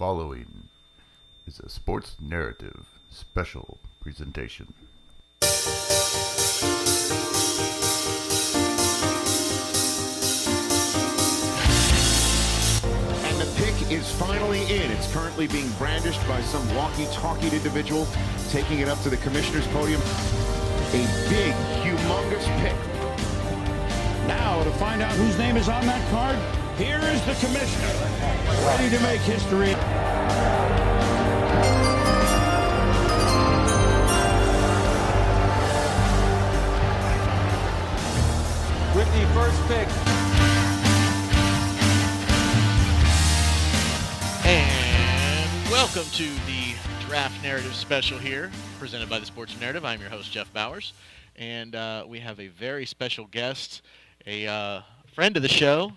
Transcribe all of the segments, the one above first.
following is a sports narrative special presentation. And the pick is finally in. It's currently being brandished by some walkie-talkied individual, taking it up to the commissioner's podium. A big, humongous pick. Now, to find out whose name is on that card, here is the commissioner, ready to make history. With the first pick. And welcome to the Draft Narrative Special here, presented by the Sports Narrative. I'm your host, Jeff Bowers, and we have a very special guest, a friend of the show,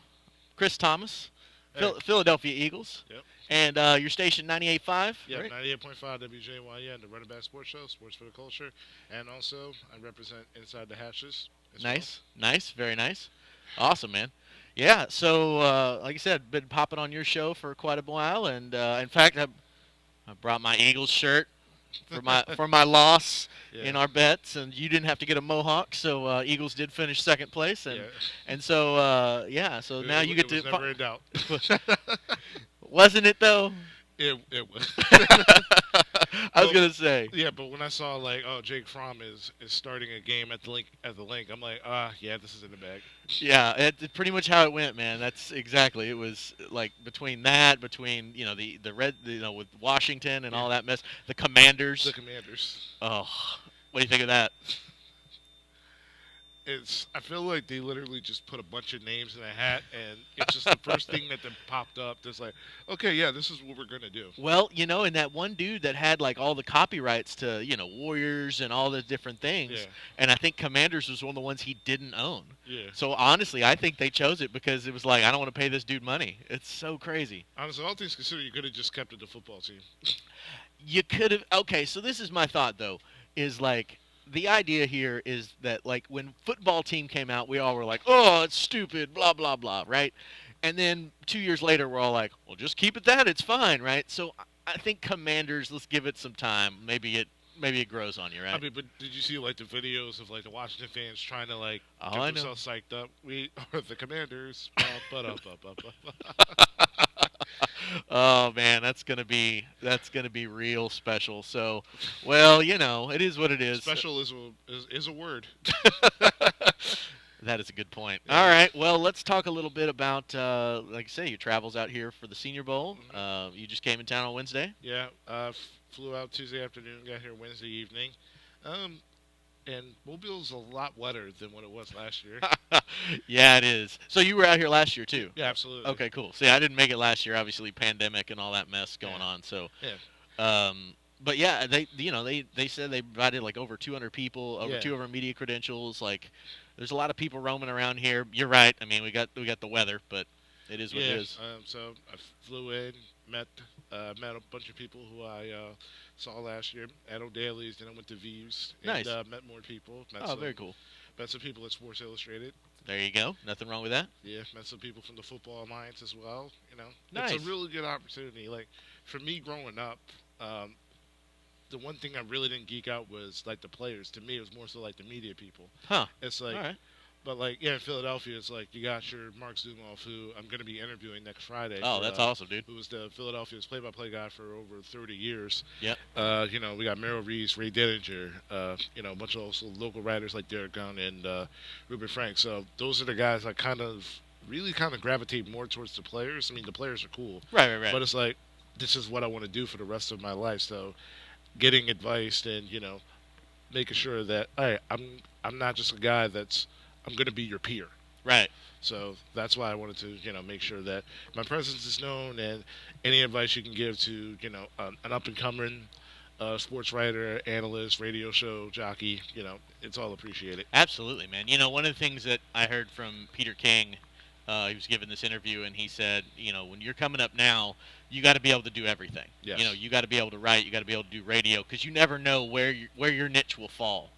Kris Thomas, Hey. Philadelphia Eagles. Yep. And your station 98.5? Yeah, right? 98.5 WJYN, the Running Back Sports Show, Sports for the Culture. And also, I represent Inside the Hatches. Nice, very nice. Awesome, man. Yeah, so like I said, been popping on your show for quite a while, and in fact, I brought my Eagles shirt for my loss in our bets, and you didn't have to get a mohawk, so Eagles did finish second place, and so so now you get to. It was never in doubt. Wasn't it though? It was. I was gonna say. Yeah, but when I saw Jake Fromm is starting a game at the link, I'm like, yeah, this is in the bag. Yeah, it's pretty much how it went, man. That's exactly. It was like between the red, with Washington and all that mess, the Commanders. The Commanders. Oh, what do you think of that? I feel like they literally just put a bunch of names in a hat, and it's just the first thing that popped up. That's like, okay, yeah, this is what we're gonna do. Well, and that one dude that had like all the copyrights to Warriors and all the different things, and I think Commanders was one of the ones he didn't own. Yeah. So honestly, I think they chose it because it was like, I don't want to pay this dude money. It's so crazy. Honestly, all things considered, you could have just kept it the football team. You could have. Okay, so this is my thought though, is like. The idea here is that, like, when football team came out, we all were like, oh, it's stupid, blah, blah, blah, right? And then 2 years later, we're all like, well, just keep it that. It's fine, right? So I think Commanders, let's give it some time. Maybe it grows on you, right? I mean, but did you see, the videos of, the Washington fans trying to, get themselves psyched up? We are the Commanders. Oh man, that's gonna be real special. So, well, it is what it is. Special is a word. That is a good point. Yeah. All right, well, let's talk a little bit about, like I say, your travels out here for the Senior Bowl. Mm-hmm. You just came in town on Wednesday. Yeah, flew out Tuesday afternoon, got here Wednesday evening. And Mobile's a lot wetter than what it was last year. Yeah, it is. So you were out here last year too? Yeah, absolutely. Okay, cool. See, I didn't make it last year, obviously, pandemic and all that mess going on. So, but yeah, they said they invited like over 200 people, over 200 media credentials. Like, there's a lot of people roaming around here. You're right. I mean, we got the weather, but it is what it is. So I flew in, met a bunch of people who I saw last year at O'Daly's, then I went to Views and met more people. Very cool. Met some people at Sports Illustrated. There you go. Nothing wrong with that. Yeah, met some people from the Football Alliance as well. Nice. It's a really good opportunity. Like, for me growing up, the one thing I really didn't geek out was the players. To me, it was more so the media people. Huh. It's all right. But in Philadelphia, it's you got your Mark Zumoff, who I'm going to be interviewing next Friday. Oh, that's awesome, dude. Who was the Philadelphia's play-by-play guy for over 30 years. Yeah. We got Merrill Reese, Ray Denninger, a bunch of also local writers like Derek Gunn and Ruben Frank. So those are the guys I really gravitate more towards the players. I mean, the players are cool. Right. But it's this is what I want to do for the rest of my life. So getting advice and, making sure that, hey, I'm not just a guy I'm going to be your peer. Right. So that's why I wanted to, make sure that my presence is known, and any advice you can give to, an up-and-coming sports writer, analyst, radio show jockey, it's all appreciated. Absolutely, man. One of the things that I heard from Peter King, he was giving this interview, and he said, when you're coming up now, you got to be able to do everything. Yes. You got to be able to write, you got to be able to do radio, because you never know where your niche will fall,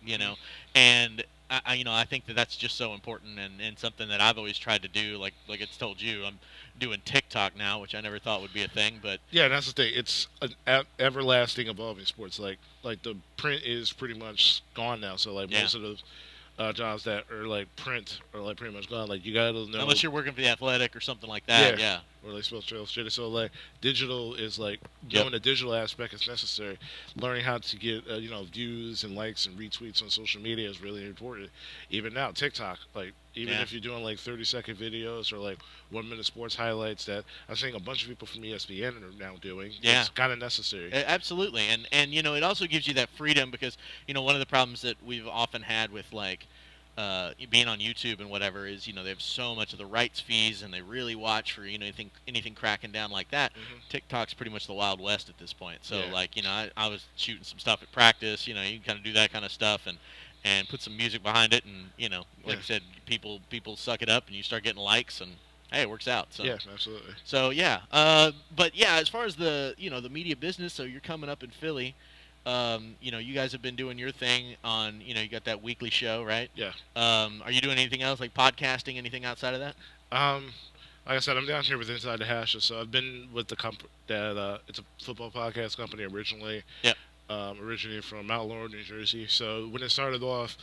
And I think that's just so important and something that I've always tried to do. Like it's told you, I'm doing TikTok now, which I never thought would be a thing, but Yeah, that's the thing. It's an everlasting, evolving sports. Like the print is pretty much gone now. So like Yeah. most of the jobs that are like print are like pretty much gone. Like you gotta know. unless you're working for the Athletic or something like that, yeah. Or like supposed to illustrate it. So like digital is like Yep. knowing the digital aspect is necessary. Learning how to get views and likes and retweets on social media is really important. Even now TikTok, like even Yeah. if you're doing like 30-second videos or like 1-minute sports highlights that I'm seeing a bunch of people from ESPN are now doing. Yeah. It's kind of necessary. Absolutely, and it also gives you that freedom because one of the problems that we've often had with like being on YouTube and whatever is they have so much of the rights fees and they really watch for anything cracking down like that. TikTok's pretty much the Wild West at this point. So Yeah. like I was shooting some stuff at practice. You can kind of do that kind of stuff and put some music behind it and like I said, people suck it up and you start getting likes and hey, it works out. So Yeah, absolutely. So yeah, but yeah, as far as the the media business, so you're coming up in Philly. You guys have been doing your thing on you got that weekly show, right? Yeah. Are you doing anything else like podcasting, anything outside of that? Like I said, I'm down here with Inside the Hashes, so I've been with the company that it's a football podcast company originally. Yep. Originated from Mount Laurel, New Jersey. So when it started off,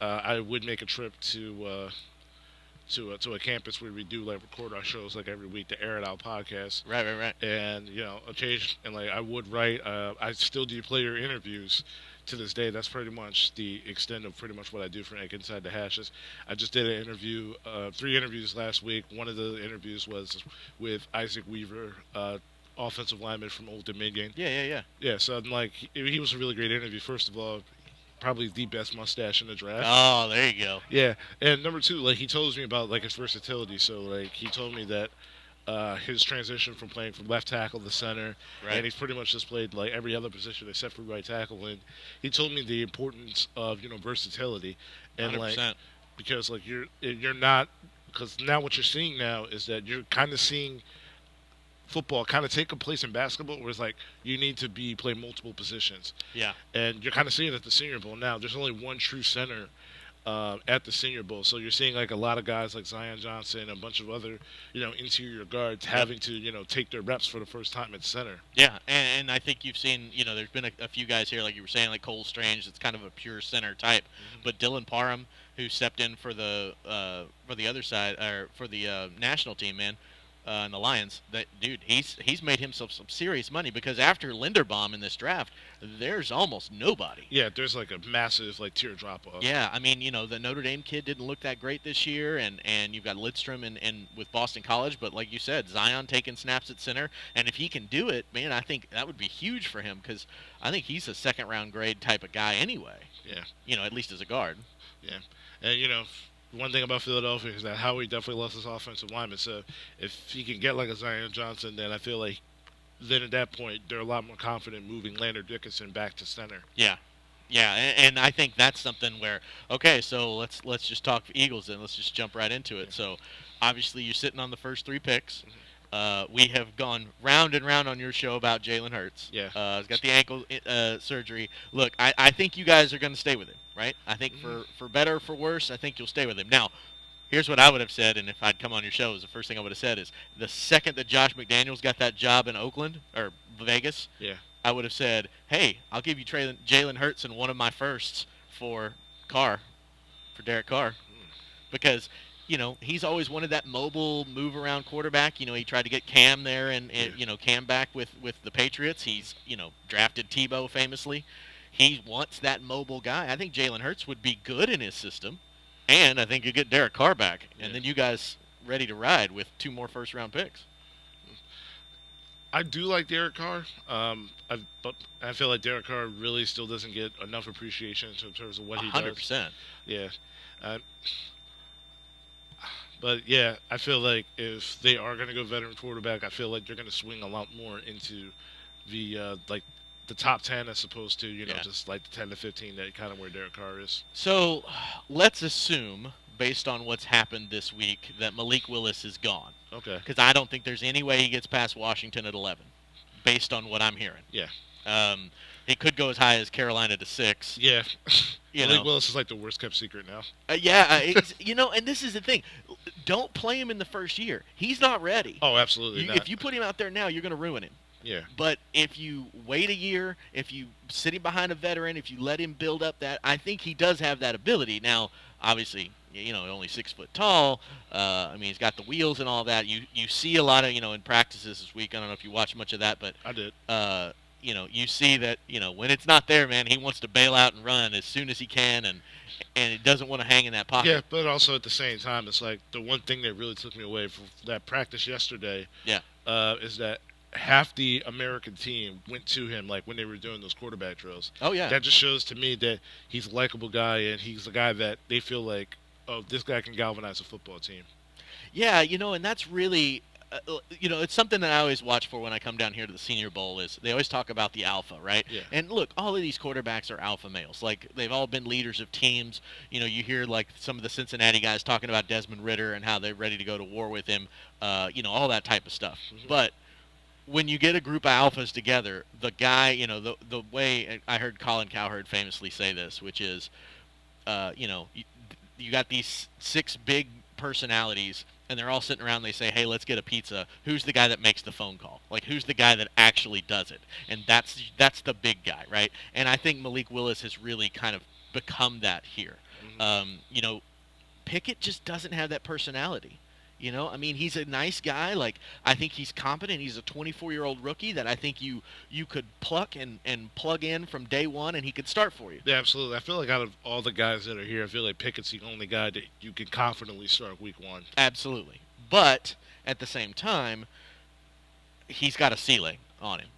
I would make a trip to a campus where we do like record our shows like every week to air it out podcast. Right. And like I would write. I still do player interviews to this day. That's pretty much the extent of pretty much what I do for like Inside the Hashes. I just did an interview, 3 interviews last week. One of the interviews was with Isaac Weaver, offensive lineman from Old Dominion. Yeah. Yeah, so like he was a really great interview. First of all, probably the best mustache in the draft. Oh, there you go. Yeah, and number 2, like he told me about like his versatility. So like he told me that his transition from playing from left tackle to center, Right. and he's pretty much just played like every other position except for right tackle. And he told me the importance of versatility, and 100%. like because like you're not, because now what you're seeing now is that you're kind of seeing football kind of take a place in basketball where it's like you need to play multiple positions. Yeah. And you're kind of seeing it at the Senior Bowl now. There's only one true center at the Senior Bowl. So you're seeing like a lot of guys like Zion Johnson, a bunch of other, interior guards having to, take their reps for the first time at center. Yeah, and I think you've seen, there's been a few guys here, like you were saying, like Cole Strange, it's kind of a pure center type. But Dylan Parham, who stepped in for the other side, or for the national team, man, and the Lions, that dude, he's made himself some serious money because after Linderbaum in this draft, there's almost nobody. Yeah, there's like a massive like tier drop off. Yeah, I mean, the Notre Dame kid didn't look that great this year, and you've got Lidstrom and with Boston College, but like you said, Zion taking snaps at center, and if he can do it, man, I think that would be huge for him because I think he's a second round grade type of guy anyway. Yeah. At least as a guard. Yeah, and one thing about Philadelphia is that Howie definitely loves his offensive lineman. So if he can get like a Zion Johnson, then I feel like then at that point they're a lot more confident moving Leonard Dickinson back to center. Yeah, and I think that's something where okay, so let's just talk Eagles then. Let's just jump right into it. So obviously you're sitting on the first 3 picks. We have gone round and round on your show about Jalen Hurts. Yeah. He's got the ankle surgery. Look, I think you guys are going to stay with him, right? I think for better or for worse, I think you'll stay with him. Now, here's what I would have said, and if I'd come on your show, is the first thing I would have said is the second that Josh McDaniels got that job in Oakland or Vegas, I would have said, hey, I'll give you Jalen Hurts and one of my firsts for Derek Carr. Because he's always wanted that mobile move-around quarterback. He tried to get Cam there and Cam back with the Patriots. He's, drafted Tebow famously. He wants that mobile guy. I think Jalen Hurts would be good in his system, and I think you get Derek Carr back, and then you guys ready to ride with 2 more first-round picks. I do like Derek Carr, but I feel like Derek Carr really still doesn't get enough appreciation in terms of what he does. 100%. Yeah. But yeah, I feel like if they are going to go veteran quarterback, I feel like they're going to swing a lot more into the the top 10 as opposed to just like the 10 to 15 that kind of where Derek Carr is. So let's assume, based on what's happened this week, that Malik Willis is gone. Okay. Because I don't think there's any way he gets past Washington at 11, based on what I'm hearing. Yeah. He could go as high as Carolina to 6. Yeah. You Malik know. Willis is like the worst kept secret now. And this is the thing. Don't play him in the first year. He's not ready. Oh, absolutely not. If you put him out there now, you're going to ruin him. Yeah. But if you wait a year, if you sit him behind a veteran, if you let him build up that, I think he does have that ability. Now, obviously, only 6 foot tall. He's got the wheels and all that. You see a lot of, in practices this week. I don't know if you watch much of that, but I did. You see that, when it's not there, man, he wants to bail out and run as soon as he can, and he doesn't want to hang in that pocket. Yeah, but also at the same time, it's like the one thing that really took me away from that practice yesterday. Yeah. Is that half the American team went to him like when they were doing those quarterback drills. Oh yeah. That just shows to me that he's a likable guy, and he's a guy that they feel like, oh, this guy can galvanize a football team. Yeah, and that's really, it's something that I always watch for when I come down here to the Senior Bowl is they always talk about the alpha, right? Yeah. And look, all of these quarterbacks are alpha males. Like, they've all been leaders of teams. You hear like some of the Cincinnati guys talking about Desmond Ridder and how they're ready to go to war with him, all that type of stuff. Mm-hmm. But when you get a group of alphas together, the guy, the way I heard Colin Cowherd famously say this, which is, you got these 6 big personalities, and they're all sitting around. They say, hey, let's get a pizza. Who's the guy that makes the phone call? Like, who's the guy that actually does it? And that's the big guy, right? And I think Malik Willis has really kind of become that here. Mm-hmm. Pickett just doesn't have that personality. He's a nice guy. Like, I think he's competent. He's a 24-year-old rookie that I think you could pluck and plug in from day one, and he could start for you. Yeah, absolutely. I feel like out of all the guys that are here, I feel like Pickett's the only guy that you can confidently start week 1. Absolutely. But at the same time, he's got a ceiling on him.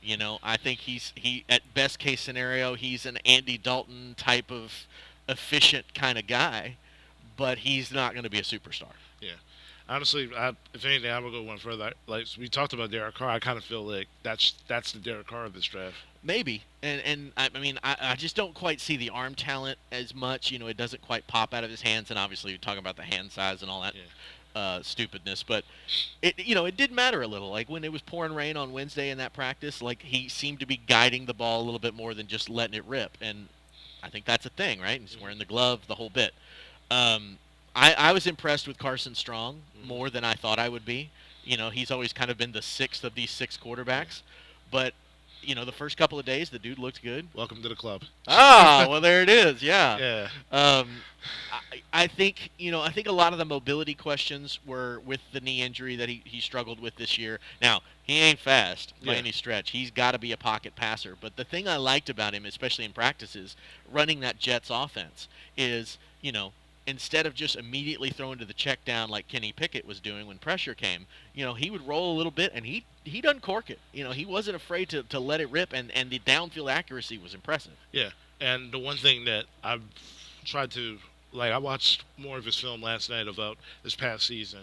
I think he at best case scenario, he's an Andy Dalton type of efficient kind of guy, but he's not going to be a superstar. Yeah. Honestly, if anything, I would go one further. Like we talked about Derek Carr, I kind of feel like that's the Derek Carr of this draft. Maybe, and I just don't quite see the arm talent as much. It doesn't quite pop out of his hands, and obviously you're talking about the hand size and all that stupidness. But it did matter a little. Like when it was pouring rain on Wednesday in that practice, like he seemed to be guiding the ball a little bit more than just letting it rip, and I think that's a thing, right? He's wearing the glove, the whole bit. I was impressed with Carson Strong more than I thought I would be. He's always kind of been the 6th of these 6 quarterbacks. But, the first couple of days, the dude looked good. Welcome to the club. Well, there it is. Yeah. Yeah. I think a lot of the mobility questions were with the knee injury that he struggled with this year. Now, he ain't fast by any stretch. He's got to be a pocket passer. But the thing I liked about him, especially in practices, running that Jets offense, is, instead of just immediately throwing to the check down like Kenny Pickett was doing when pressure came, he would roll a little bit, and he doesn't cork it. He wasn't afraid to let it rip, and the downfield accuracy was impressive. Yeah, and the one thing that I've tried to, I watched more of his film last night about this past season.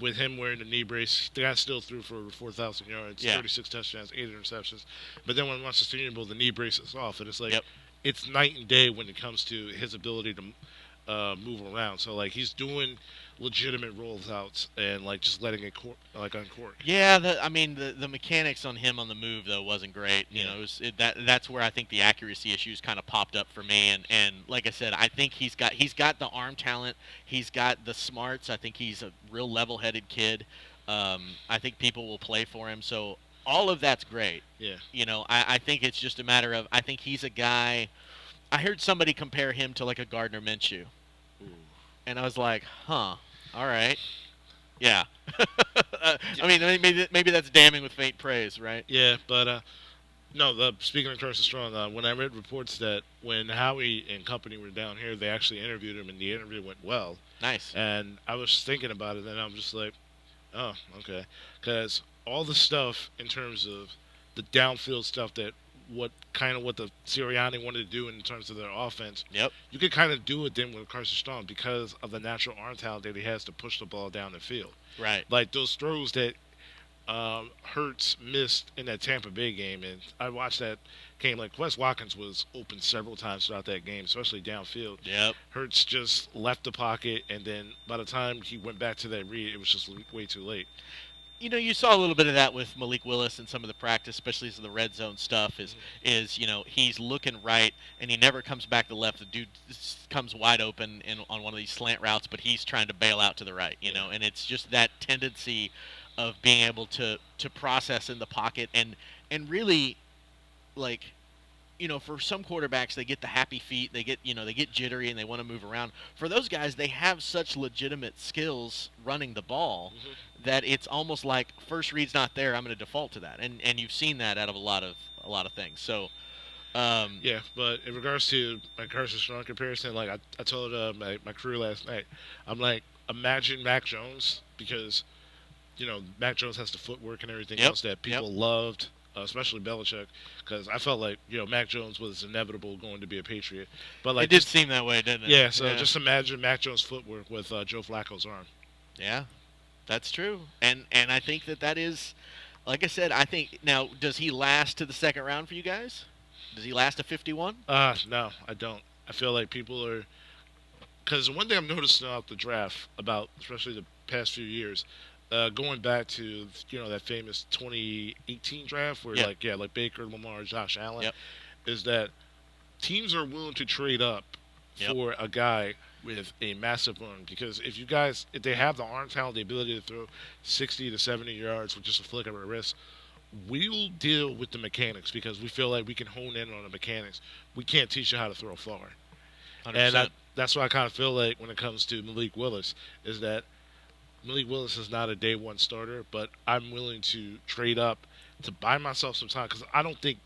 With him wearing the knee brace, the guy still threw for over 4,000 yards, 36 touchdowns, 8 interceptions. But then when he watched the Senior Bowl, the knee brace is off, and it's like it's night and day when it comes to his ability to move around. So he's doing legitimate rollouts and just letting it uncork. Yeah, the mechanics on him on the move though wasn't great. That's where I think the accuracy issues kind of popped up for me. And like I said, I think he's got the arm talent, he's got the smarts. I think he's a real level-headed kid. I think people will play for him. So all of that's great. Yeah. I think it's just a matter of, I think he's a guy. I heard somebody compare him to like a Gardner Minshew. Ooh. And I was like, all right. Yeah. Maybe that's damning with faint praise, right? Yeah, but speaking of Carson Strong, when I read reports that when Howie and company were down here, they actually interviewed him, and the interview went well. Nice. And I was thinking about it, and I'm just like, oh, okay. Because all the stuff in terms of the downfield stuff that what the Sirianni wanted to do in terms of their offense. Yep. You could kind of do it then with Carson Strong because of the natural arm talent that he has to push the ball down the field. Right. Like those throws that Hurts missed in that Tampa Bay game, and I watched that game. Like Wes Watkins was open several times throughout that game, especially downfield. Yep. Hurts just left the pocket, and then by the time he went back to that read, it was just way too late. you saw a little bit of that with Malik Willis and some of the practice, especially some of the red zone stuff. Is he's looking right and he never comes back to left. The dude comes wide open on one of these slant routes, but he's trying to bail out to the right. And it's just that tendency of being able to process in the pocket and really, like, for some quarterbacks, they get the happy feet, they get jittery and they want to move around. For those guys, they have such legitimate skills running the ball that it's almost like first read's not there, I'm going to default to that. And you've seen that out of a lot of things. So yeah, but in regards to my Carson Strong comparison, like I told my crew last night, I'm like, imagine Mac Jones, because Mac Jones has the footwork and everything else that people loved, especially Belichick, because I felt like Mac Jones was inevitable going to be a Patriot. But like it did seem that way, didn't it? Yeah. So just imagine Mac Jones' footwork with Joe Flacco's arm. Yeah, that's true. And I think that is, like I said, I think now, does he last to the second round for you guys? Does he last to 51? No, I don't. I feel like people are, because one thing I've noticed throughout the draft, about especially the past few years, going back to that famous 2018 draft where like Baker, Lamar, Josh Allen, is that teams are willing to trade up for a guy with a massive arm, because if they have the arm talent, the ability to throw 60 to 70 yards with just a flick of our wrist, we'll deal with the mechanics because we feel like we can hone in on the mechanics. We can't teach you how to throw far. 100%. And that's what I kind of feel like when it comes to Malik Willis, is that Malik Willis is not a day one starter, but I'm willing to trade up to buy myself some time, because I don't think,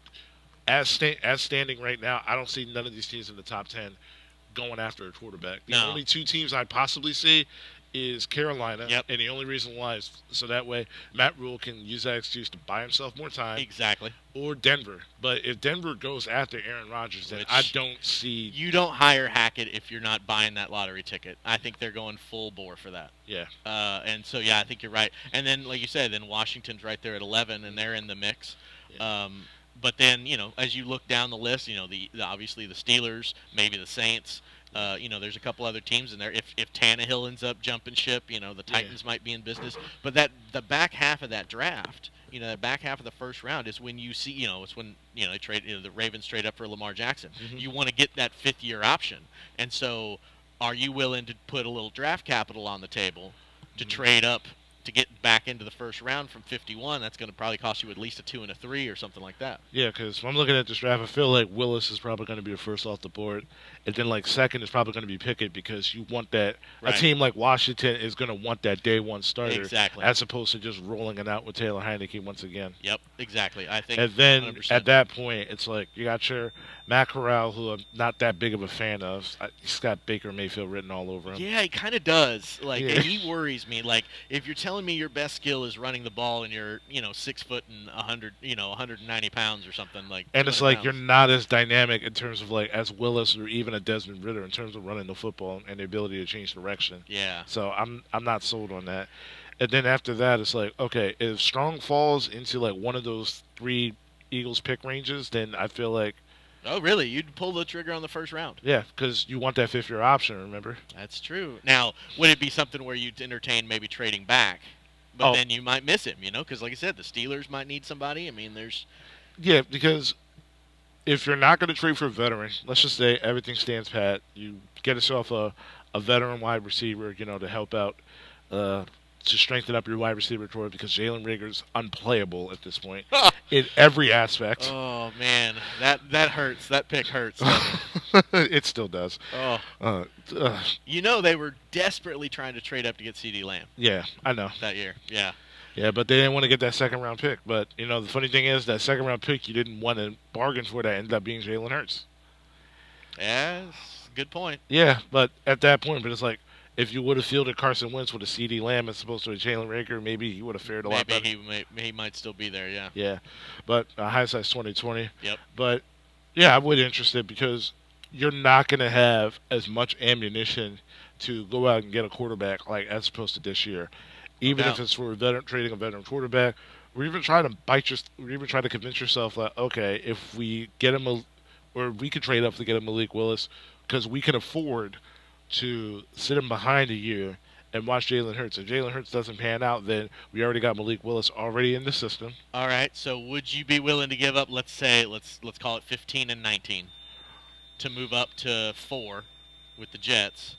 as standing right now, I don't see none of these teams in the top 10 going after a quarterback. The only two teams I'd possibly see is Carolina, and the only reason why is so that way Matt Rule can use that excuse to buy himself more time. Exactly. Or Denver. But if Denver goes after Aaron Rodgers, then I don't see... You don't hire Hackett if you're not buying that lottery ticket. I think they're going full bore for that. Yeah. And so, I think you're right. And then, like you said, then Washington's right there at 11, and they're in the mix. Yeah. But then, as you look down the list, obviously the Steelers, maybe the Saints... there's a couple other teams in there. If Tannehill ends up jumping ship, the Titans might be in business. But the back half of that draft, the back half of the first round is when you see, it's when they trade, the Ravens trade up for Lamar Jackson. You want to get that 5th-year option, and so are you willing to put a little draft capital on the table to trade up to get back into the first round from 51? That's going to probably cost you at least a 2 and a 3 or something like that. Yeah, because when I'm looking at this draft, I feel like Willis is probably going to be the first off the board. And then, like, second is probably going to be Pickett, because you want that. Right. A team like Washington is going to want that day one starter. Exactly. As opposed to just rolling it out with Taylor Heineke once again. Yep, exactly. I think. And then 100%. At that point, it's like you got your Matt Corral, who I'm not that big of a fan of. He's got Baker Mayfield written all over him. Yeah, he kind of does. Like, and he worries me. Like, if you're telling me your best skill is running the ball and you're, 6 foot and 190 pounds or something, like. And it's like you're not as dynamic in terms of like as Willis or even a Desmond Ridder in terms of running the football and the ability to change direction. Yeah. So I'm not sold on that. And then after that, it's like, okay, if Strong falls into like one of those 3 Eagles pick ranges, then I feel like. Oh, really? You'd pull the trigger on the first round? Yeah, because you want that 5th-year option, remember? That's true. Now, would it be something where you'd entertain maybe trading back? But then you might miss him, because like I said, the Steelers might need somebody. I mean, there's... Yeah, because if you're not going to trade for a veteran, let's just say everything stands pat, you get yourself a veteran wide receiver, to help out, to strengthen up your wide receiver core, because Jalen Reagor's unplayable at this point in every aspect. Oh, man. That hurts. That pick hurts. It still does. Oh. They were desperately trying to trade up to get CD Lamb. Yeah, I know. That year. Yeah. Yeah, but they didn't want to get that second-round pick. But, the funny thing is, that second-round pick you didn't want to bargain for, that ended up being Jalen Hurts. Yeah, good point. Yeah, but at that point, it's like, if you would have fielded Carson Wentz with a CD Lamb as opposed to a Jalen Reagor, maybe he would have fared a lot better. Maybe he might still be there, yeah. Yeah, but hindsight's 20/20. Yep. But, yeah, I would be interested, because you're not going to have as much ammunition to go out and get a quarterback like as opposed to this year. Even if it's for trading a veteran quarterback, or even trying to convince yourself that, okay, if we get him or we could trade up to get a Malik Willis, because we can afford to sit him behind a year and watch Jalen Hurts. If Jalen Hurts doesn't pan out, then we already got Malik Willis already in the system. All right. So would you be willing to give up, let's say, let's call it 15 and 19, to move up to 4 with the Jets,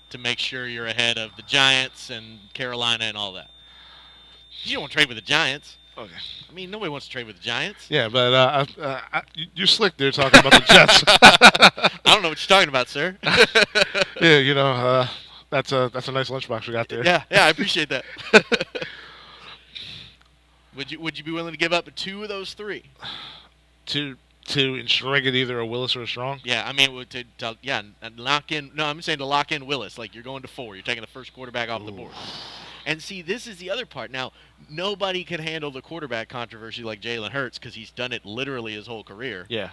to make sure you're ahead of the Giants and Carolina and all that? You don't want to trade with the Giants. Okay. I mean, nobody wants to trade with the Giants. Yeah, but you're slick there talking about the Jets. I don't know what you're talking about, sir. Yeah, that's a nice lunchbox we got there. Yeah, I appreciate that. Would you be willing to give up 2 of those 3? To string it either a Willis or a Strong? Yeah, I mean, lock in. No, I'm saying to lock in Willis. Like, you're going to 4. You're taking the first quarterback off the board. And see, this is the other part. Now, nobody can handle the quarterback controversy like Jalen Hurts because he's done it literally his whole career. Yeah.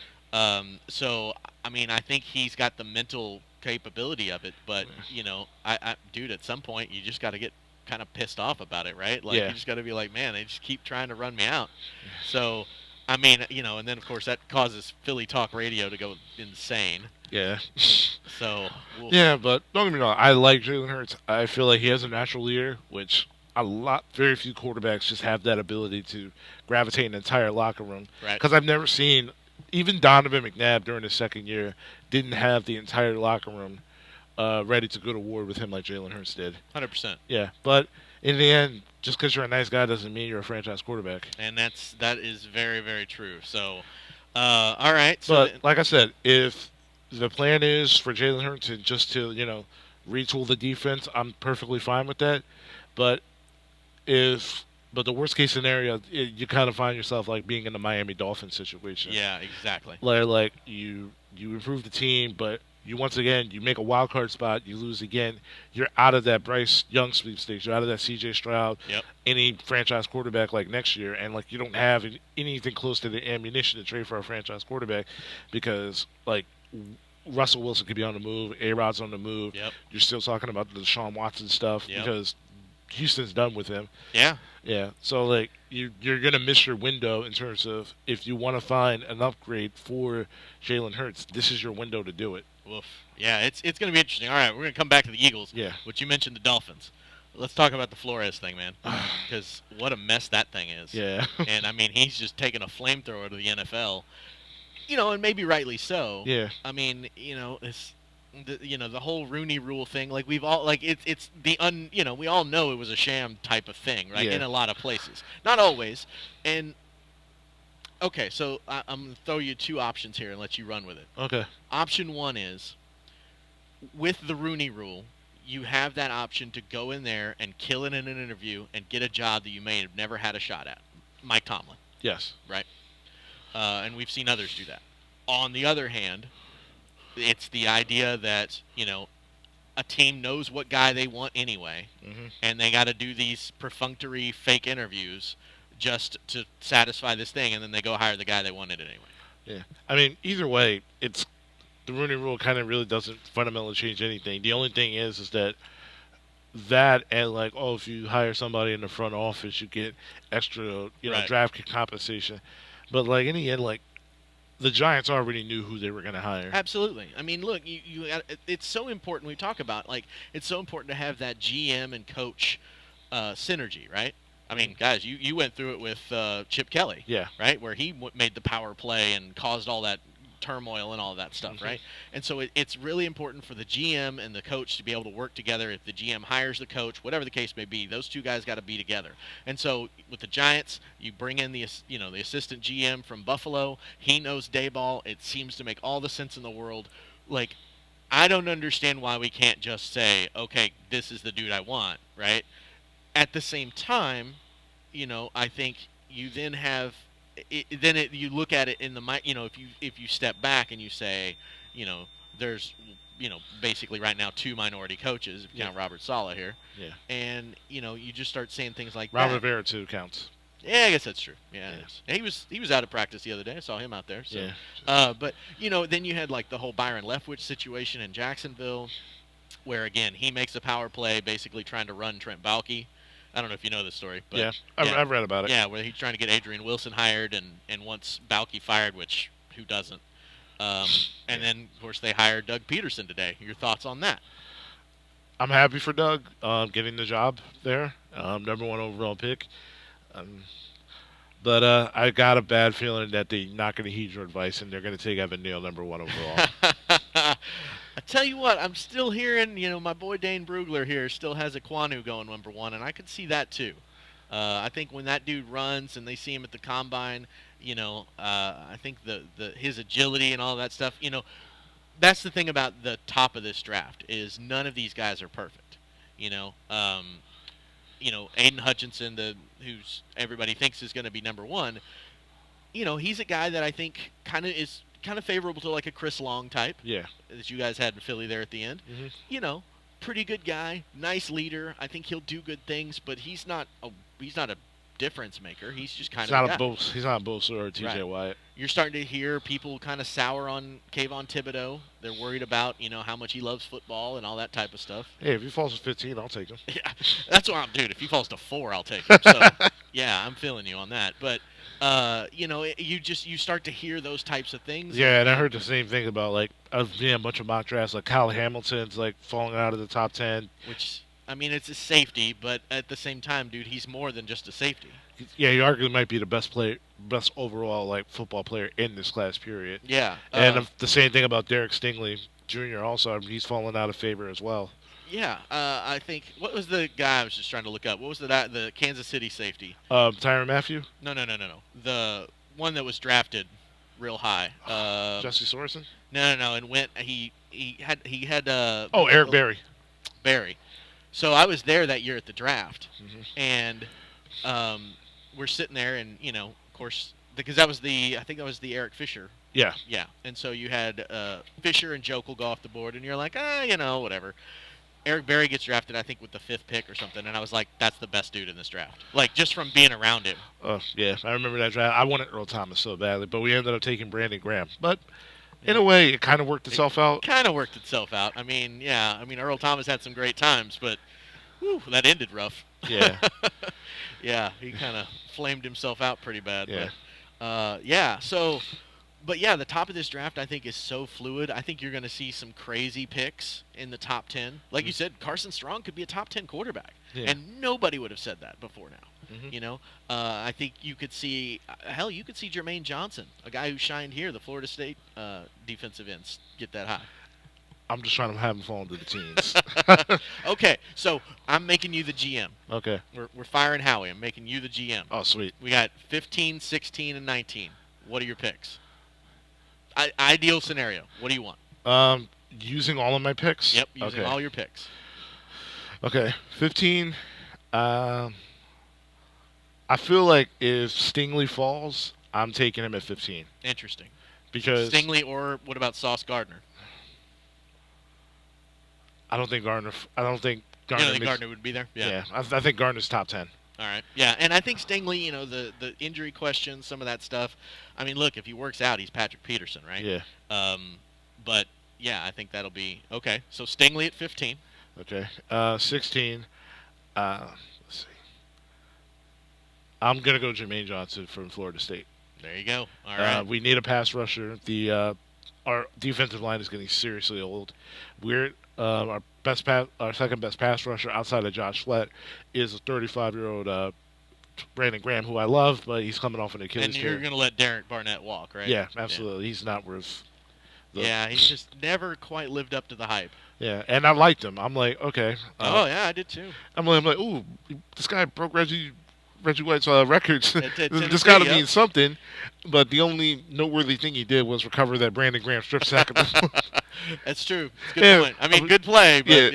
So, I mean, I think he's got the mental capability of it. But, dude, at some point, you just got to get kind of pissed off about it, right? Like, you just got to be like, man, they just keep trying to run me out. So, I mean, and then, of course, that causes Philly talk radio to go insane. Yeah. So. Yeah, but don't get me wrong. I like Jalen Hurts. I feel like he has a natural leader, which very few quarterbacks just have that ability to gravitate an entire locker room. Right. Because I've never seen, even Donovan McNabb during his second year didn't have the entire locker room ready to go to war with him like Jalen Hurts did. 100%. Yeah, but in the end, just because you're a nice guy doesn't mean you're a franchise quarterback. And that is very, very true. So, all right. So but like I said, if the plan is for Jalen Hurts to retool the defense, I'm perfectly fine with that. But the worst case scenario, you kind of find yourself like being in the Miami Dolphins situation. Yeah, exactly. Like you improve the team, but you make a wild card spot, you lose again. You're out of that Bryce Young sweepstakes. You're out of that C.J. Stroud, any franchise quarterback like next year, and like you don't have anything close to the ammunition to trade for a franchise quarterback because like Russell Wilson could be on the move, A-Rod's on the move. Yep. You're still talking about the Deshaun Watson stuff because Houston's done with him. Yeah. Yeah. So like you're gonna miss your window in terms of if you want to find an upgrade for Jalen Hurts, this is your window to do it. Oof. Yeah, it's going to be interesting. All right, we're going to come back to the Eagles. Yeah. Which you mentioned the Dolphins. Let's talk about the Flores thing, man. Because what a mess that thing is. Yeah. And, I mean, he's just taking a flamethrower to the NFL. And maybe rightly so. Yeah. I mean, it's the whole Rooney Rule thing. Like, we've all, like, it's the, we all know it was a sham type of thing, right? Yeah. In a lot of places. Not always. And, okay, so I'm going to throw you 2 options here and let you run with it. Okay. Option 1 is, with the Rooney Rule, you have that option to go in there and kill it in an interview and get a job that you may have never had a shot at. Mike Tomlin. Yes. Right? And we've seen others do that. On the other hand, it's the idea that, a team knows what guy they want anyway, and they got to do these perfunctory fake interviews just to satisfy this thing, and then they go hire the guy they wanted anyway. Yeah. I mean, either way, the Rooney Rule kind of really doesn't fundamentally change anything. The only thing is that and like, if you hire somebody in the front office, you get extra, draft compensation. But like in the end, like the Giants already knew who they were going to hire. Absolutely. I mean, look, it's so important. We talk about it's so important to have that GM and coach synergy, right? I mean, guys, you went through it with Chip Kelly, right, where he made the power play and caused all that turmoil and all that stuff, right? And so it's really important for the GM and the coach to be able to work together. If the GM hires the coach, whatever the case may be, those two guys got to be together. And so with the Giants, you bring in the assistant GM from Buffalo. He knows Dayball. It seems to make all the sense in the world. Like, I don't understand why we can't just say, okay, this is the dude I want, right? At the same time, I think you then have you look at it in the if you step back and you say, there's basically right now 2 minority coaches, if you count Robert Saleh here. Yeah. And you just start saying things like Ron Rivera too counts. Yeah, I guess that's true. Yeah. He was out of practice the other day. I saw him out there. So. Yeah. But then you had like the whole Byron Leftwich situation in Jacksonville, where again he makes a power play, basically trying to run Trent Baalke. I don't know if you know this story, but I've read about it. Yeah, where he's trying to get Adrian Wilson hired and wants Baalke fired, which who doesn't? And then of course they hired Doug Peterson today. Your thoughts on that? I'm happy for Doug getting the job there, number 1 overall pick. But I got a bad feeling that they're not going to heed your advice and they're going to take Evan Neal number 1 overall. I tell you what, I'm still hearing, my boy Dane Brugler here still has Ekwonu going number 1, and I could see that too. I think when that dude runs and they see him at the combine, I think his agility and all that stuff, that's the thing about the top of this draft is none of these guys are perfect. Aidan Hutchinson, who's everybody thinks is going to be number 1. He's a guy that I think is kind of favorable to like a Kris Long type. Yeah. That you guys had in Philly there at the end. Mm-hmm. Pretty good guy, nice leader. I think he'll do good things, but he's not a difference maker. He's just kind of a guy. He's not a Bosa or TJ Watt. You're starting to hear people kind of sour on Kayvon Thibodeau. They're worried about, how much he loves football and all that type of stuff. Hey, if he falls to 15, I'll take him. Yeah, that's what I'm doing. If he falls to 4, I'll take him. So, yeah, I'm feeling you on that. But, you start to hear those types of things. Yeah, and I heard the same thing about, a bunch of mock drafts, like Kyle Hamilton's, falling out of the top 10. Which, it's a safety, but at the same time, dude, he's more than just a safety. Yeah, he arguably might be the best overall football player in this class period. Yeah, and the same thing about Derek Stingley Jr. Also, he's fallen out of favor as well. Yeah, I think what was the guy I was just trying to look up? What was the Kansas City safety? Tyrann Mathieu? No. The one that was drafted real high. Jesse Sorensen? No, and he had Eric Berry. Berry. So I was there that year at the draft, and we're sitting there, and of course, because I think that was the Eric Fisher. Yeah. Yeah, and so you had Fisher and Jokel go off the board, and you're like, whatever. Eric Berry gets drafted, I think, with the 5th pick or something, and I was like, that's the best dude in this draft. Just from being around him. Oh, yeah, I remember that draft. I wanted Earl Thomas so badly, but we ended up taking Brandon Graham. But in a way, it kind of worked itself out. Kind of worked itself out. Earl Thomas had some great times, but that ended rough. Yeah. Yeah, he kind of flamed himself out pretty bad. Yeah. But the top of this draft I think is so fluid. I think you're going to see some crazy picks in the top 10. Like you said, Carson Strong could be a top 10 quarterback, and nobody would have said that before now. I think you could see Jermaine Johnson, a guy who shined here, the Florida State defensive ends, get that high. I'm just trying to have him fall into the teens. Okay, so I'm making you the GM. Okay. We're firing Howie. I'm making you the GM. Oh, sweet. We got 15, 16, and 19. What are your picks? Ideal scenario. What do you want? Using all of my picks? Yep, using all your picks. Okay, 15. I feel like if Stingley falls, I'm taking him at 15. Interesting. Because Stingley, or what about Sauce Gardner? I don't think Gardner. You don't think Gardner would be there? Yeah, I think Gardner's top 10. All right. Yeah, and I think Stingley, the injury questions, some of that stuff. Look, if he works out, he's Patrick Peterson, right? Yeah. But yeah, I think that'll be okay. So Stingley at 15. Okay. 16. Let's see. I'm gonna go Jermaine Johnson from Florida State. There you go. All right. We need a pass rusher. Our defensive line is getting seriously old. Our second best pass rusher outside of Josh Flett is a 35-year-old Brandon Graham, who I love, but he's coming off an Achilles tear. And you're going to let Derek Barnett walk, right? Yeah, absolutely. Yeah. He's not worth. He's just never quite lived up to the hype. Yeah, and I liked him. I'm like, okay. I did too. I'm like, ooh, this guy broke Reggie White's records. This got to mean something. But the only noteworthy thing he did was recover that Brandon Graham strip sack. That's true. It's a good point. Good play. But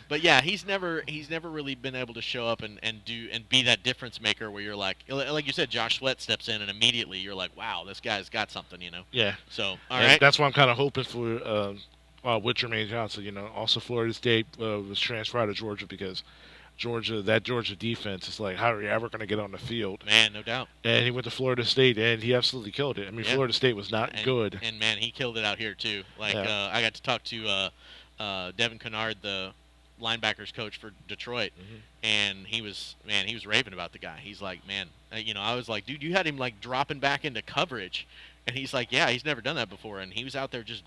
but yeah, he's never really been able to show up and be that difference maker where you're like you said, Josh Sweat steps in and immediately you're like, wow, this guy's got something, Yeah. So all right. That's why I'm kind of hoping for with Jermaine Johnson. Also Florida State was transferred out of Georgia because that Georgia defense is like, how are you ever going to get on the field? Man, no doubt. And he went to Florida State, and he absolutely killed it. Florida State was not good. And, man, he killed it out here, too. I got to talk to Devin Canard, the linebackers coach for Detroit, and he was raving about the guy. He's like, man, I was like, dude, you had him, dropping back into coverage. And he's like, yeah, he's never done that before. And he was out there just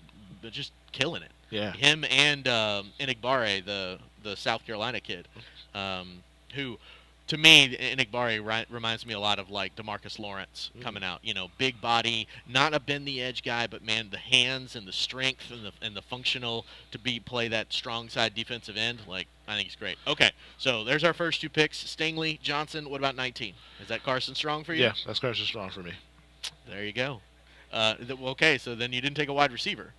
just killing it. Yeah. Him and Enigbare, the South Carolina kid, who, to me, Enigbare reminds me a lot of like DeMarcus Lawrence coming out. Big body, not a bend the edge guy, but man, the hands and the strength and the functional to play that strong side defensive end. Like, I think he's great. Okay, so there's our first 2 picks: Stingley, Johnson. What about 19? Is that Carson Strong for you? Yeah, that's Carson Strong for me. There you go. Okay, so then you didn't take a wide receiver.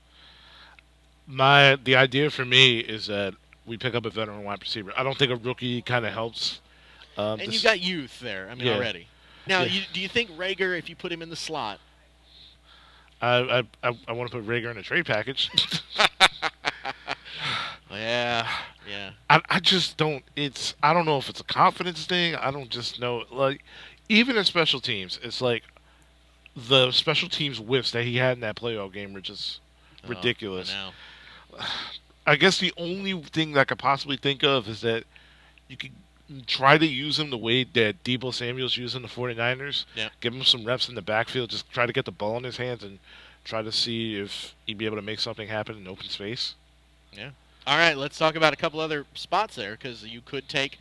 The idea for me is that we pick up a veteran wide receiver. I don't think a rookie kind of helps. And you got youth there, already. Now, do you think Rager, if you put him in the slot? I want to put Rager in a trade package. Yeah. I just don't. I don't know if it's a confidence thing. I don't just know. Like, even in special teams, it's like the special teams whiffs that he had in that playoff game were just ridiculous. I know. I guess the only thing that I could possibly think of is that you could try to use him the way that Deebo Samuel's using the 49ers. Yeah. Give him some reps in the backfield. Just try to get the ball in his hands and try to see if he'd be able to make something happen in open space. Yeah. All right, let's talk about a couple other spots there, because you could take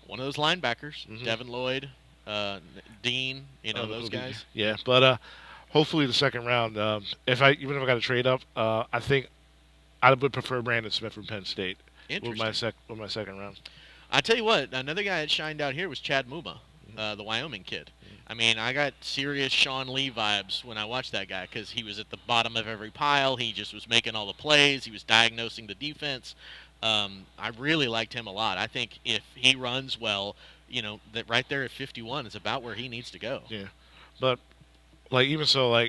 one of those linebackers, Devin Lloyd, Dean, those guys. Yeah, but hopefully the second round, even if I got to trade up, I think I would prefer Brandon Smith from Penn State with my second round. I tell you what, another guy that shined out here was Chad Muba, the Wyoming kid. I mean, I got serious Sean Lee vibes when I watched that guy, because he was at the bottom of every pile. He just was making all the plays. He was diagnosing the defense. I really liked him a lot. I think if he runs well, that right there at 51 is about where he needs to go. Yeah, but even so, I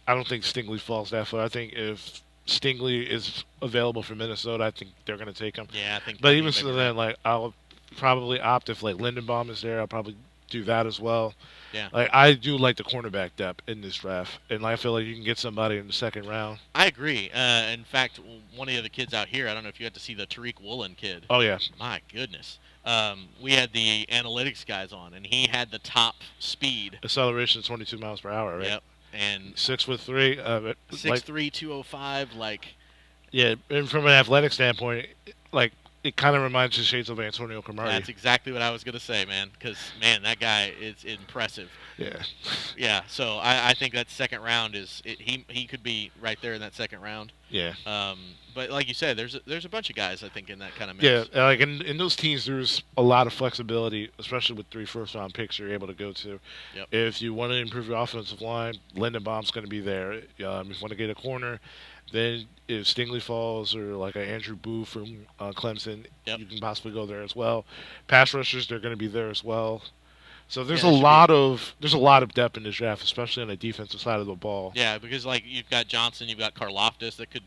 don't think Stingley falls that far. I think if Stingley is available for Minnesota, I think they're going to take him. Yeah, I think. But even so, then I'll probably opt if Lindenbaum is there. I'll probably do that as well. Yeah. I do like the cornerback depth in this draft, and I feel like you can get somebody in the second round. I agree. In fact, one of the other kids out here, I don't know if you got to see the Tariq Woolen kid. Oh yeah. My goodness. We had the analytics guys on, and he had the top speed. Acceleration 22 miles per hour, right? Yep. And 6'3", 6'3", 205, Yeah, and from an athletic standpoint, it kind of reminds me shades of Antonio Cromartie. That's exactly what I was going to say, man, because, man, that guy is impressive. Yeah. Yeah, so I think that second round he could be right there in that second round. Yeah. But like you said, there's a bunch of guys, I think, in that kind of mix. Yeah, in those teams, there's a lot of flexibility, especially with 3 first-round picks you're able to go to. Yep. If you want to improve your offensive line, Lindenbaum's going to be there. If you want to get a corner, then if Stingley falls or like an Andrew Booth from Clemson, you can possibly go there as well. Pass rushers, they're going to be there as well. So there's a lot of depth in this draft, especially on the defensive side of the ball. Yeah, because you've got Johnson, you've got Karlaftis that could.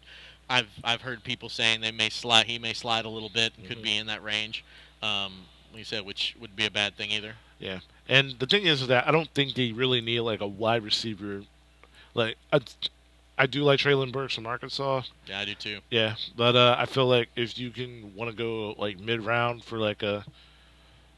I've heard people saying he may slide a little bit and could be in that range. Like you said, which would be a bad thing either. Yeah, and the thing is that I don't think they really need a wide receiver. I do like Traylon Burks from Arkansas. Yeah, I do too. Yeah, but I feel like if you can want to go mid-round for a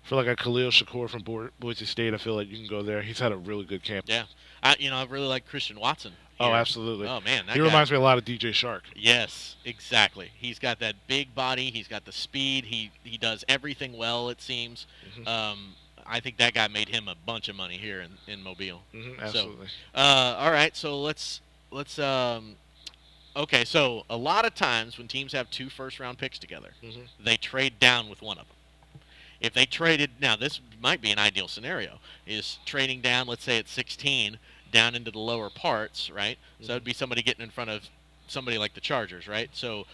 Khalil Shakur from Boise State, I feel like you can go there. He's had a really good camp. Yeah, I really like Christian Watson. Here. Oh, absolutely. Oh man, he reminds me a lot of DJ Shark. Yes, exactly. He's got that big body. He's got the speed. He does everything well. It seems. I think that guy made him a bunch of money here in Mobile. Absolutely. So, all right, so let's. Okay, so a lot of times when teams have 2 first-round picks together, they trade down with one of them. If they traded, now this might be an ideal scenario, is trading down, let's say at 16, down into the lower parts, right? So that would be somebody getting in front of somebody like the Chargers, right? So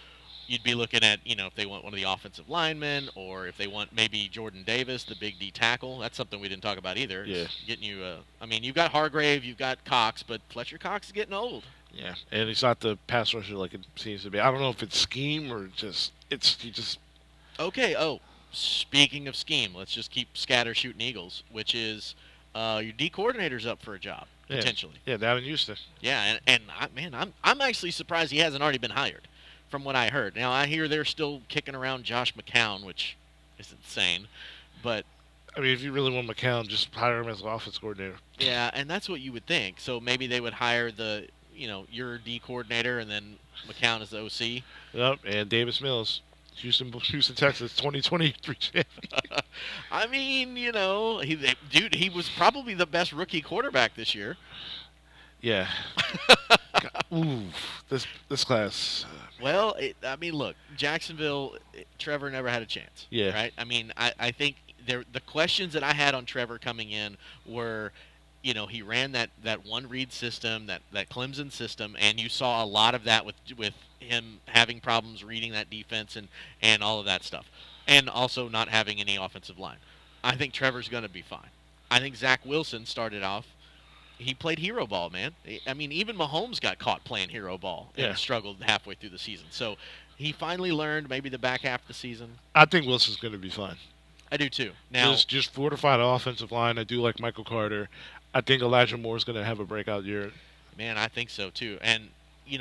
you'd be looking at, if they want one of the offensive linemen, or if they want maybe Jordan Davis, the big D tackle. That's something we didn't talk about either. Yeah. Getting you, you've got Hargrave, you've got Cox, but Fletcher Cox is getting old. Yeah, and he's not the pass rusher like it seems to be. I don't know if it's scheme or he just. Okay. Oh, speaking of scheme, let's just keep scatter shooting Eagles, which is your D coordinator's up for a job potentially. Yeah, down in Houston. Yeah, and I'm actually surprised he hasn't already been hired, from what I heard. Now I hear they're still kicking around Josh McCown, which is insane, but. I mean, if you really want McCown, just hire him as an offense coordinator. Yeah, and that's what you would think. So maybe they would hire the you're D coordinator, and then McCown is the OC. Yep, and Davis Mills, Houston, Texas, 2023 champion. I mean, he was probably the best rookie quarterback this year. Yeah. Ooh, this class. Well, look, Jacksonville, Trevor never had a chance. Yeah. Right? I mean, I think the questions that I had on Trevor coming in were, he ran that one read system, that Clemson system, and you saw a lot of that with him having problems reading that defense and all of that stuff, and also not having any offensive line. I think Trevor's going to be fine. I think Zach Wilson started off. He played hero ball, man. I mean, even Mahomes got caught playing hero ball and struggled halfway through the season. So he finally learned maybe the back half of the season. I think Wilson's going to be fine. I do too. Now, just fortify the offensive line. I do like Michael Carter. I think Elijah Moore's going to have a breakout year. Man, I think so too. And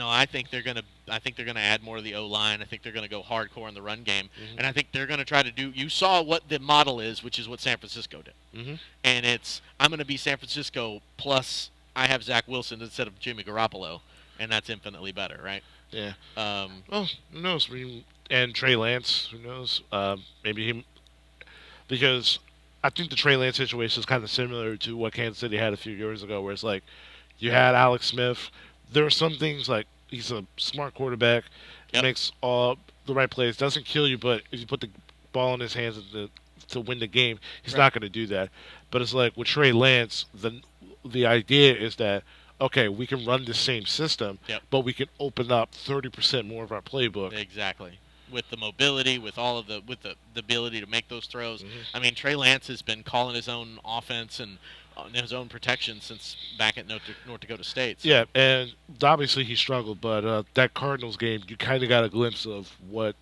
I think they're gonna add more to the O-line. I think they're gonna go hardcore in the run game, and I think they're gonna try to do. You saw what the model is, which is what San Francisco did, and I'm gonna be San Francisco plus I have Zach Wilson instead of Jimmy Garoppolo, and that's infinitely better, right? Yeah. Well, who knows? And Trey Lance, who knows? Maybe him, because I think the Trey Lance situation is kind of similar to what Kansas City had a few years ago, where it's like you had Alex Smith. There are some things like he's a smart quarterback, makes all the right plays, doesn't kill you, but if you put the ball in his hands to win the game, he's not going to do that. But it's like with Trey Lance, the idea is that, okay, we can run the same system, but we can open up 30% more of our playbook. Exactly. With the mobility, with all of the ability to make those throws. I mean, Trey Lance has been calling his own offense and his own protection since back at North Dakota State. So. Yeah, and obviously he struggled, but that Cardinals game, you kind of got a glimpse of what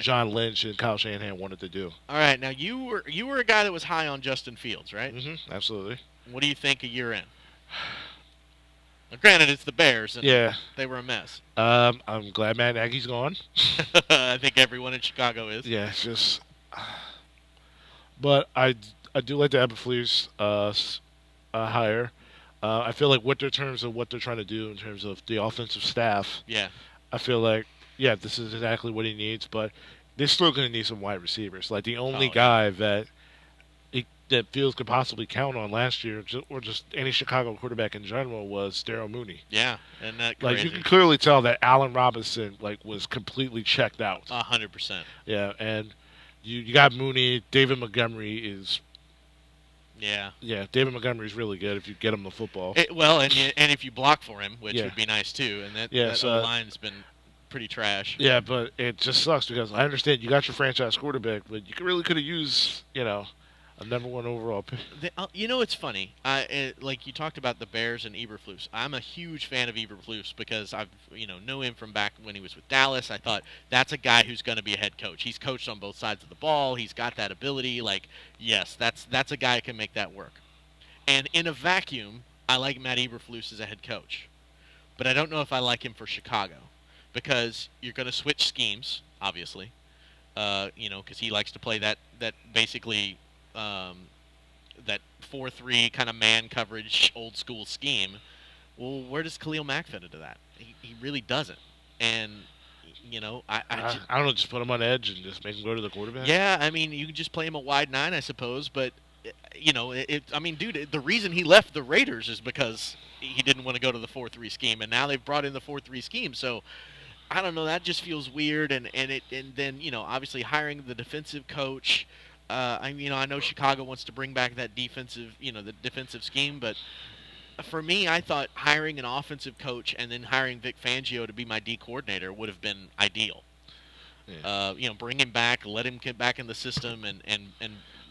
John Lynch and Kyle Shanahan wanted to do. All right, now you were a guy that was high on Justin Fields, right? Absolutely. What do you think a year in? Now, granted, it's the Bears, and they were a mess. I'm glad Matt Nagy's gone. I think everyone in Chicago is. Yeah, it's just. But I do like the Eberflus hire. I feel like in terms of what they're trying to do in terms of the offensive staff. Yeah. I feel like this is exactly what he needs, but they're still going to need some wide receivers. Like the only guy that Fields could possibly count on last year, or just any Chicago quarterback in general, was Darryl Mooney. Yeah, and that you can clearly tell that Allen Robinson was completely checked out. 100%. Yeah, and you got Mooney. David Montgomery is. Yeah, David Montgomery's really good if you get him the football. And if you block for him, which would be nice too. And that line's been pretty trash. Yeah, but it just sucks because I understand you got your franchise quarterback, but you really could have used a number one overall pick. It's funny. Like you talked about the Bears and Eberflus. I'm a huge fan of Eberflus because I've know him from back when he was with Dallas. I thought that's a guy who's going to be a head coach. He's coached on both sides of the ball. He's got that ability. Like, yes, that's a guy who can make that work. And in a vacuum, I like Matt Eberflus as a head coach, but I don't know if I like him for Chicago because you're going to switch schemes, obviously. Because he likes to play that basically. That 4-3 kind of man coverage, old school scheme. Well, where does Khalil Mack fit into that? He really doesn't. And I don't know, just put him on edge and just make him go to the quarterback. Yeah, I mean, you can just play him a wide 9, I suppose. But dude, the reason he left the Raiders is because he didn't want to go to the 4-3 scheme, and now they've brought in the 4-3 scheme. So I don't know. That just feels weird. And then obviously hiring the defensive coach. I know Chicago wants to bring back that defensive, the defensive scheme, but for me, I thought hiring an offensive coach and then hiring Vic Fangio to be my D coordinator would have been ideal. Yeah. Bring him back, let him get back in the system, and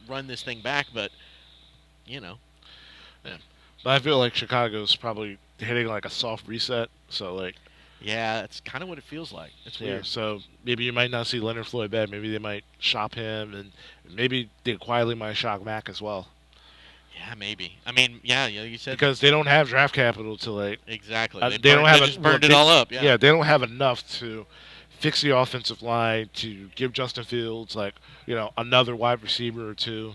run this thing back. But Yeah. But I feel like Chicago's probably hitting like a soft reset. So yeah, it's kind of what it feels like. It's weird. Yeah, so maybe you might not see Leonard Floyd back. Maybe they might shop him, and maybe they quietly might shop Mack as well. Yeah, maybe. I mean, you said because they don't have draft capital to exactly. They just burned it all up. Yeah, they don't have enough to fix the offensive line, to give Justin Fields another wide receiver or two,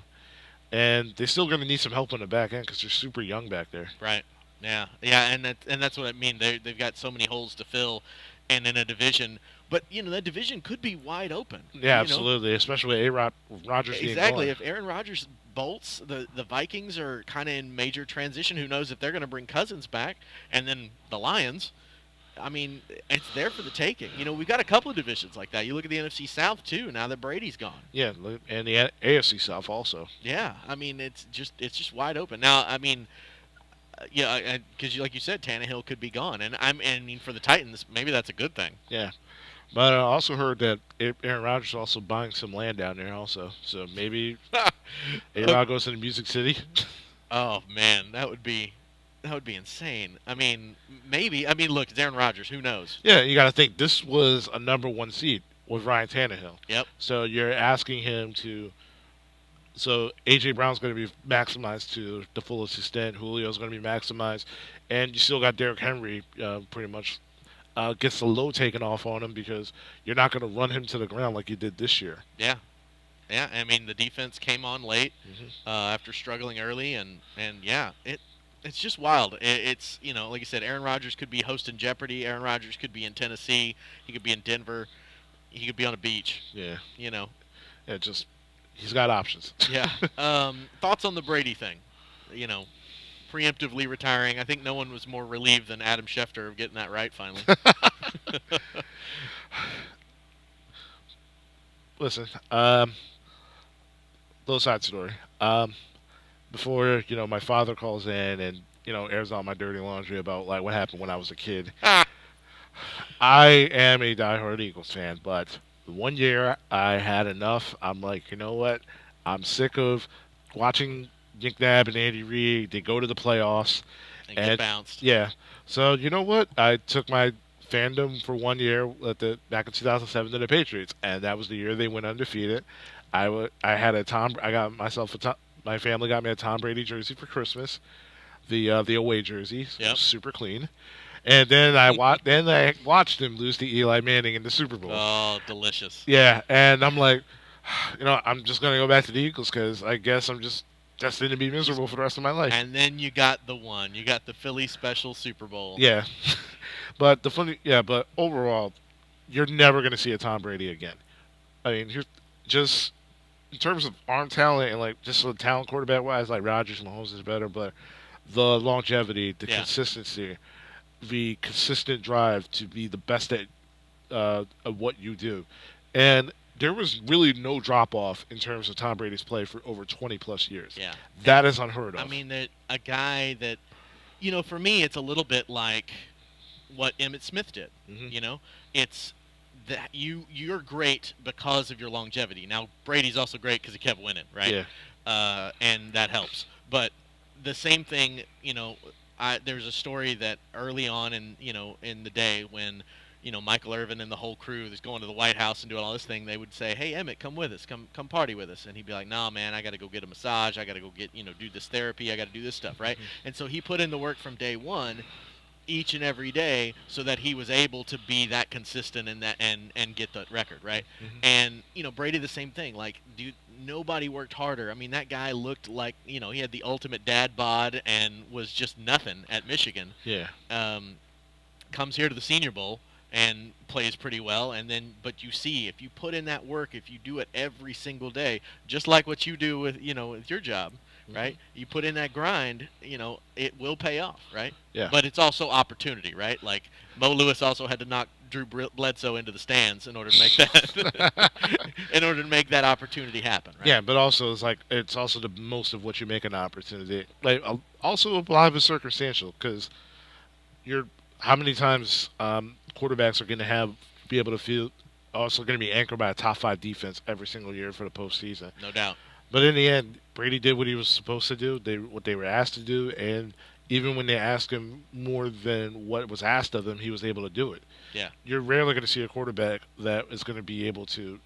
and they're still going to need some help on the back end because they're super young back there. Right. Yeah, and that's what I mean. They've got so many holes to fill, and in a division. But that division could be wide open. Yeah, absolutely, especially with Rodgers being Exactly. gone. If Aaron Rodgers bolts, the Vikings are kind of in major transition. Who knows if they're going to bring Cousins back, and then the Lions. I mean, it's there for the taking. We've got a couple of divisions like that. You look at the NFC South too. Now that Brady's gone. Yeah, and the AFC South also. Yeah, I mean it's just wide open. Now, I mean, because like you said, Tannehill could be gone, and I mean for the Titans, maybe that's a good thing. Yeah, but I also heard that Aaron Rodgers is also buying some land down there also. So maybe A-Rod goes into Music City. Oh man, that would be insane. I mean, maybe. I mean, look, it's Aaron Rodgers. Who knows? Yeah, you got to think this was a #1 seed with Ryan Tannehill. Yep. So you're asking him to. So A.J. Brown's going to be maximized to the fullest extent. Julio's going to be maximized, and you still got Derrick Henry pretty much gets the load taken off on him because you're not going to run him to the ground like you did this year. Yeah. Yeah, I mean the defense came on late after struggling early, and yeah, it's just wild. It's like you said, Aaron Rodgers could be hosting Jeopardy. Aaron Rodgers could be in Tennessee. He could be in Denver. He could be on a beach. Yeah. Yeah, just he's got options. Yeah. Thoughts on the Brady thing? Preemptively retiring. I think no one was more relieved than Adam Schefter of getting that right finally. Listen, little side story. Before my father calls in and airs out my dirty laundry about like what happened when I was a kid. I am a diehard Eagles fan, but one year I had enough. I'm like, you know what? I'm sick of watching Nick Nab and Andy Reid. They go to the playoffs and get bounced. Yeah. So you know what? I took my fandom for 1 year back in 2007 to the Patriots, and that was the year they went undefeated. My family got me a Tom Brady jersey for Christmas, the away jersey, super clean. And then I watched him lose to Eli Manning in the Super Bowl. Oh, delicious. Yeah, and I'm like, I'm just gonna go back to the Eagles because I guess I'm just destined to be miserable for the rest of my life. And then you got the Philly special Super Bowl. Yeah, but but overall, you're never gonna see a Tom Brady again. I mean, just in terms of arm talent and like just the talent quarterback wise, like Rodgers and Mahomes is better, but the longevity, the consistency, the consistent drive to be the best at what you do, and there was really no drop off in terms of Tom Brady's play for over 20 plus years. Yeah, that is unheard of. I mean, that a guy that, for me, it's a little bit like what Emmitt Smith did. It's that you're great because of your longevity. Now Brady's also great because he kept winning, right? Yeah. And that helps. But the same thing, there's a story that early on in the day when Michael Irvin and the whole crew is going to the White House and doing all this thing, they would say, "Hey Emmett, come with us, come party with us," and he'd be like, "Nah, man, I got to go get a massage, I got to go get do this therapy, I got to do this stuff, right?" And so he put in the work from day one, each and every day, so that he was able to be that consistent and that and get the record, right? And Brady the same thing. Like, dude, nobody worked harder. I mean, that guy looked like he had the ultimate dad bod and was just nothing at Michigan. Yeah. Comes here to the Senior Bowl and plays pretty well, and then but you see, if you put in that work, if you do it every single day, just like what you do with with your job, right? You put in that grind, it will pay off, right? Yeah. But it's also opportunity, right? Like Mo Lewis also had to knock Drew Bledsoe into the stands in order to make that opportunity happen, right? Yeah, but also it's also the most of what you make an opportunity. Like also a lot of it's circumstantial because how many times quarterbacks are going to be able to feel also going to be anchored by a top 5 defense every single year for the postseason. No doubt. But in the end, Brady did what he was supposed to do, what they were asked to do, and even when they asked him more than what was asked of him, he was able to do it. Yeah. You're rarely going to see a quarterback that is going to be able to,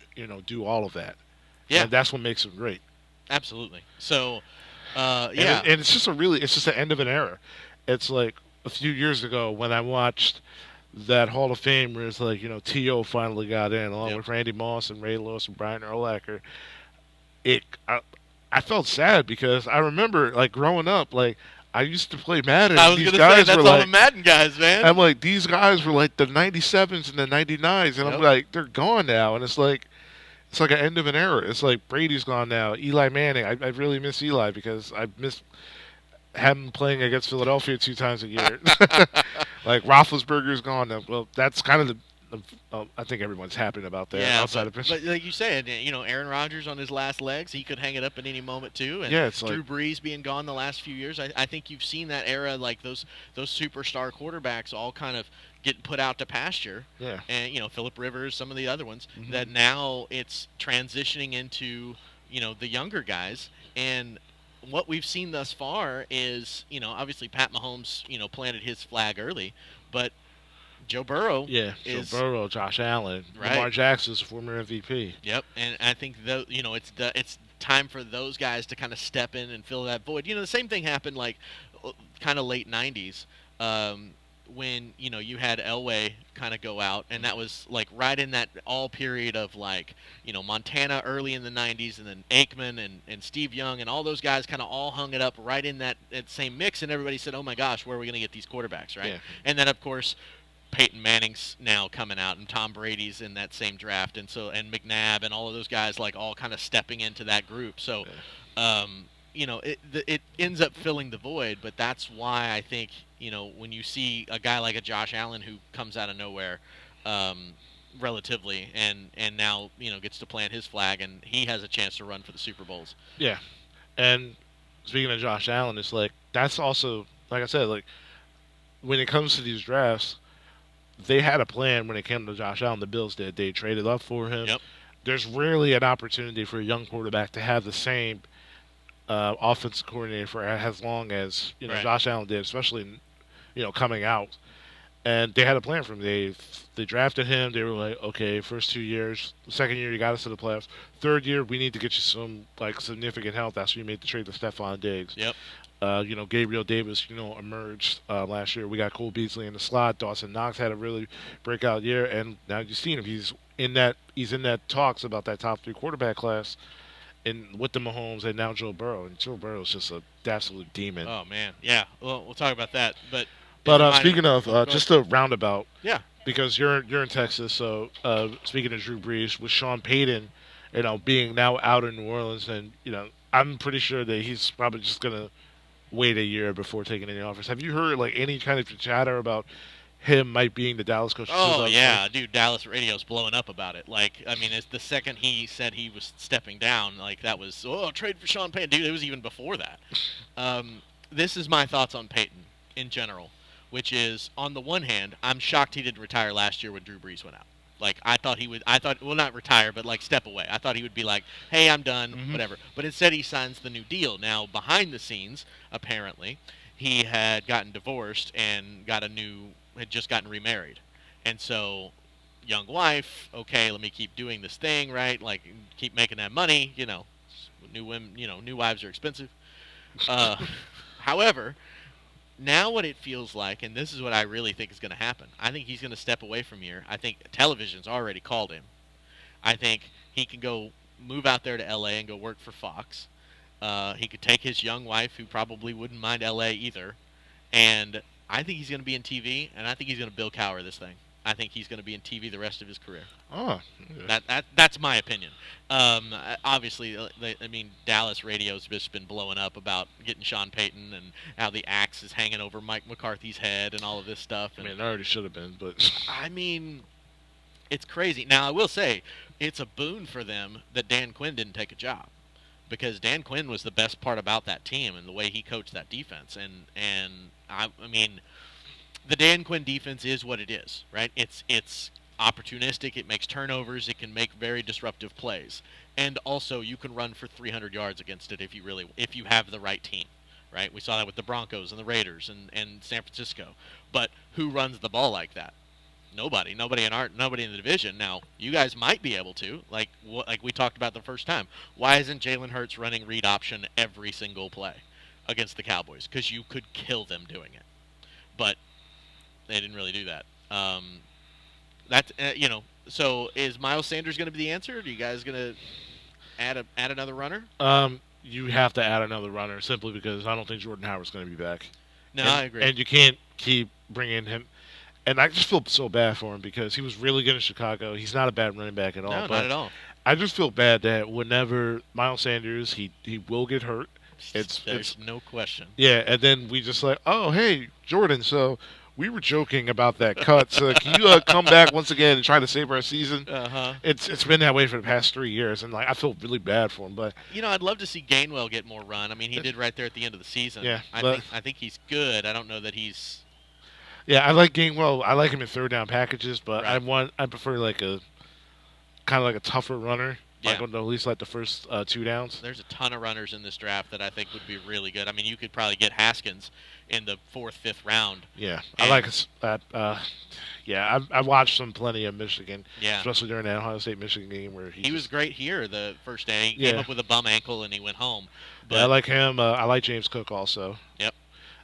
do all of that. Yeah. And that's what makes him great. Absolutely. So, yeah. And it's just the end of an era. It's like a few years ago when I watched that Hall of Fame where it's like, T.O. finally got in along with Randy Moss and Ray Lewis and Brian Urlacher. I felt sad because I remember like growing up, like I used to play Madden. I was These gonna guys say that's were all like, the Madden guys, man. I'm like, these guys were like the 97s and the 99s, and I'm Yep. like, they're gone now, and it's like an end of an era. It's like Brady's gone now. Eli Manning. I really miss Eli because I miss him playing against Philadelphia 2 times a year. Like Roethlisberger's gone now. Well, that's kind of the I think everyone's happy about that. Yeah, outside but of like you said, Aaron Rodgers on his last legs, he could hang it up at any moment too. And Yeah, it's Drew like- Brees being gone the last few years, I think you've seen that era, like those superstar quarterbacks all kind of getting put out to pasture. Yeah. And Phillip Rivers, some of the other ones, that now it's transitioning into the younger guys. And what we've seen thus far is obviously Pat Mahomes planted his flag early, but Joe Burrow Joe Burrow, Josh Allen, Right. Lamar Jackson's former MVP. Yep, and I think it's time for those guys to kind of step in and fill that void. The same thing happened like kind of late '90s when you had Elway kind of go out, and that was like right in that all period of like Montana early in the '90s, and then Aikman and Steve Young and all those guys kind of all hung it up right in that same mix, and everybody said, "Oh my gosh, where are we going to get these quarterbacks?" Right, Yeah. and then of course Peyton Manning's now coming out, and Tom Brady's in that same draft, and McNabb and all of those guys like all kind of stepping into that group. So, it ends up filling the void. But that's why I think when you see a guy like a Josh Allen who comes out of nowhere, relatively, and now gets to plant his flag, and he has a chance to run for the Super Bowls. Yeah, and speaking of Josh Allen, it's like that's also like I said, like when it comes to these drafts. They had a plan when it came to Josh Allen. The Bills did. They traded up for him. Yep. There's rarely an opportunity for a young quarterback to have the same offensive coordinator for as long as Right. Josh Allen did, especially coming out. And they had a plan for him. They drafted him. They were like, okay, first 2 years, second year you got us to the playoffs. Third year we need to get you some like significant help. That's when you made the trade to Stephon Diggs. Yep. Gabriel Davis, emerged last year. We got Cole Beasley in the slot. Dawson Knox had a really breakout year, and now you've seen him. He's in that talks about that top 3 quarterback class, and with the Mahomes and now Joe Burrow. And Joe Burrow is just a absolute demon. Oh man, yeah. Well, we'll talk about that. But Speaking of, just a roundabout. Yeah. Because you're in Texas, so speaking of Drew Brees, with Sean Payton, being now out in New Orleans, and I'm pretty sure that he's probably just gonna wait a year before taking any offers. Have you heard like any kind of chatter about him might being the Dallas coach? Oh yeah, dude, Dallas radio's blowing up about it. Like, I mean, it's the second he said he was stepping down, like that was trade for Sean Payton. Dude, it was even before that. This is my thoughts on Payton in general, which is on the one hand, I'm shocked he didn't retire last year when Drew Brees went out. Like, I thought he would, well, not retire, but like step away. I thought he would be like, hey, I'm done, whatever. But instead he signs the new deal. Now, behind the scenes, apparently, he had gotten divorced and had just gotten remarried. And so, young wife, okay, let me keep doing this thing, right? Like, keep making that money, new women, new wives are expensive. However, now what it feels like, and this is what I really think is going to happen, I think he's going to step away from here. I think television's already called him. I think he can go move out there to L.A. and go work for Fox. He could take his young wife, who probably wouldn't mind L.A. either, and I think he's going to be in TV, and I think he's going to Bill Cowher this thing. I think he's going to be in TV the rest of his career. Oh, okay. That's my opinion. Obviously, Dallas radio's just been blowing up about getting Sean Payton and how the axe is hanging over Mike McCarthy's head and all of this stuff. And, it already should have been, but it's crazy. Now, I will say, it's a boon for them that Dan Quinn didn't take a job, because Dan Quinn was the best part about that team and the way he coached that defense. And the Dan Quinn defense is what it is, right? It's opportunistic. It makes turnovers. It can make very disruptive plays, and also you can run for 300 yards against it if you have the right team, right? We saw that with the Broncos and the Raiders and San Francisco. But who runs the ball like that? Nobody in the division. Now, you guys might be able to, like we talked about the first time. Why isn't Jalen Hurts running read option every single play against the Cowboys? Because you could kill them doing it, but they didn't really do that. So is Miles Sanders going to be the answer? Are you guys going to add another runner? you have to add another runner simply because I don't think Jordan Howard's going to be back. No, And, I agree. And you can't keep bringing him. And I just feel so bad for him because he was really good in Chicago. He's not a bad running back at all. No, but not at all. I just feel bad that whenever Miles Sanders, he will get hurt. There's no question. Yeah, and then we just like, oh, hey, Jordan, so we were joking about that cut. So can you come back once again and try to save our season? Uh-huh. It's been that way for the past 3 years, and like I feel really bad for him. But I'd love to see Gainwell get more run. I mean, he did right there at the end of the season. Yeah, I think he's good. I don't know that he's. Yeah, I like Gainwell. I like him in third down packages, but Right. I prefer like a kind of like a tougher runner. Yeah. Like on at least like the first 2 downs. There's a ton of runners in this draft that I think would be really good. I mean, you could probably get Haskins in the 4th, 5th round. Yeah, I like that. Yeah, I watched some plenty of Michigan. Yeah. Especially during that Ohio State-Michigan game where He was great here the first day. He Yeah. came up with a bum ankle and he went home. But Yeah, I like him. I like James Cook also. Yep.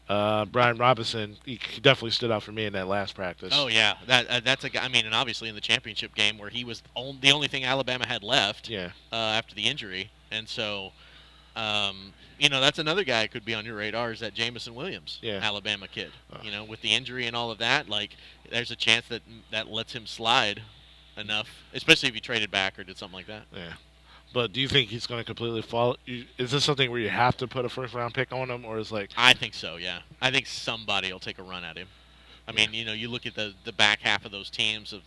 Brian Robinson, he definitely stood out for me in that last practice. Oh yeah, that's a guy. I mean, and obviously in the championship game where he was the only thing Alabama had left. Yeah. After the injury, and so, that's another guy that could be on your radar is that Jameson Williams, Yeah. Alabama kid. With the injury and all of that, like there's a chance that lets him slide enough, especially if he traded back or did something like that. Yeah. But do you think he's going to completely fall? Is this something where you have to put a first-round pick on him, or is like? I think so. Yeah, I think somebody will take a run at him. I mean, you look at the back half of those teams of,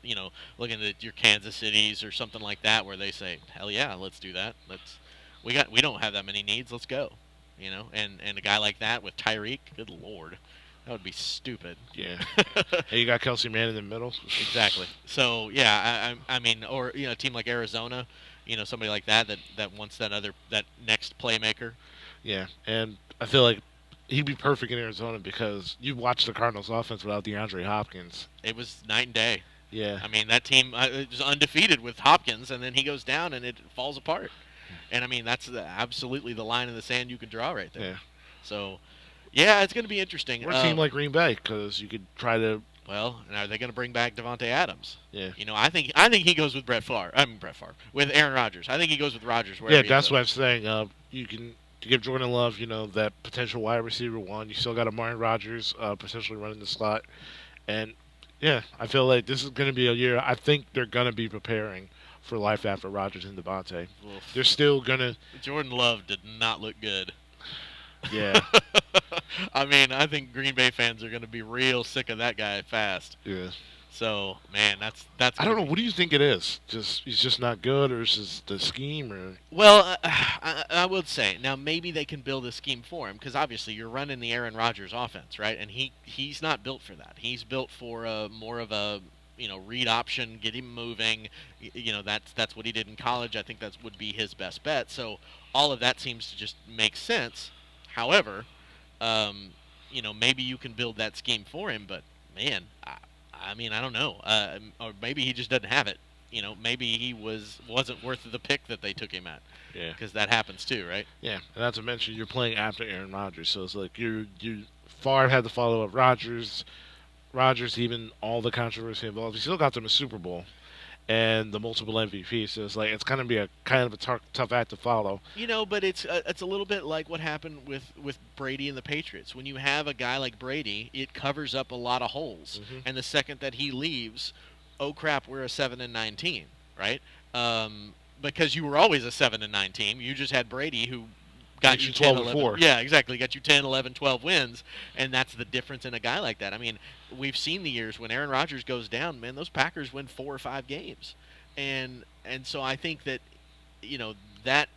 looking at your Kansas Cities or something like that, where they say, hell yeah, let's do that. We don't have that many needs. Let's go. And a guy like that with Tyreek, good Lord, that would be stupid. Yeah. Hey, you got Kelsey Mann in the middle. Exactly. So yeah, I mean, or a team like Arizona, somebody like that wants that next playmaker. Yeah, and I feel like he'd be perfect in Arizona because you watch the Cardinals' offense without DeAndre Hopkins. It was night and day. Yeah. I mean, that team was undefeated with Hopkins, and then he goes down and it falls apart. And I mean, that's absolutely the line in the sand you can draw right there. Yeah. So, yeah, it's going to be interesting. Or a team like Green Bay, because you could try to. Well, and are they going to bring back Devontae Adams? Yeah. I think he goes with Brett Favre. With Aaron Rodgers. I think he goes with Rodgers. Yeah, that's what I'm saying. You can give Jordan Love, that potential wide receiver one. You still got Amari Rodgers potentially running the slot, and yeah, I feel like this is going to be a year. I think they're going to be preparing for life after Rodgers and Devontae. Oof. They're still going to. Jordan Love did not look good. Yeah. I mean, I think Green Bay fans are going to be real sick of that guy fast. Yeah. So, man, that's. I don't know. What do you think it is? He's just not good, or is it the scheme, or? Well, I would say now maybe they can build a scheme for him because obviously you're running the Aaron Rodgers offense, right? And he's not built for that. He's built for more of a read option, get him moving. That's what he did in college. I think that would be his best bet. So all of that seems to just make sense. However, maybe you can build that scheme for him, but man, I mean, I don't know. Or maybe he just doesn't have it. Maybe he wasn't worth the pick that they took him at. Yeah. Because that happens too, right? Yeah, and not to mention you're playing after Aaron Rodgers, so it's like you Favre had to follow up Rodgers, even all the controversy involved. He still got them a Super Bowl and the multiple MVPs. So it's like it's going to be a kind of a tough act to follow. But it's a little bit like what happened with Brady and the Patriots. When you have a guy like Brady, it covers up a lot of holes. Mm-hmm. And the second that he leaves, oh crap, we're a 7-9 team, right? Because you were always a 7-9 team. You just had Brady who got you 10, 11. Yeah, exactly. Got you 10, 11, 12 wins, and that's the difference in a guy like that. I mean, we've seen the years when Aaron Rodgers goes down, man, those Packers win 4 or 5 games. And so I think that, that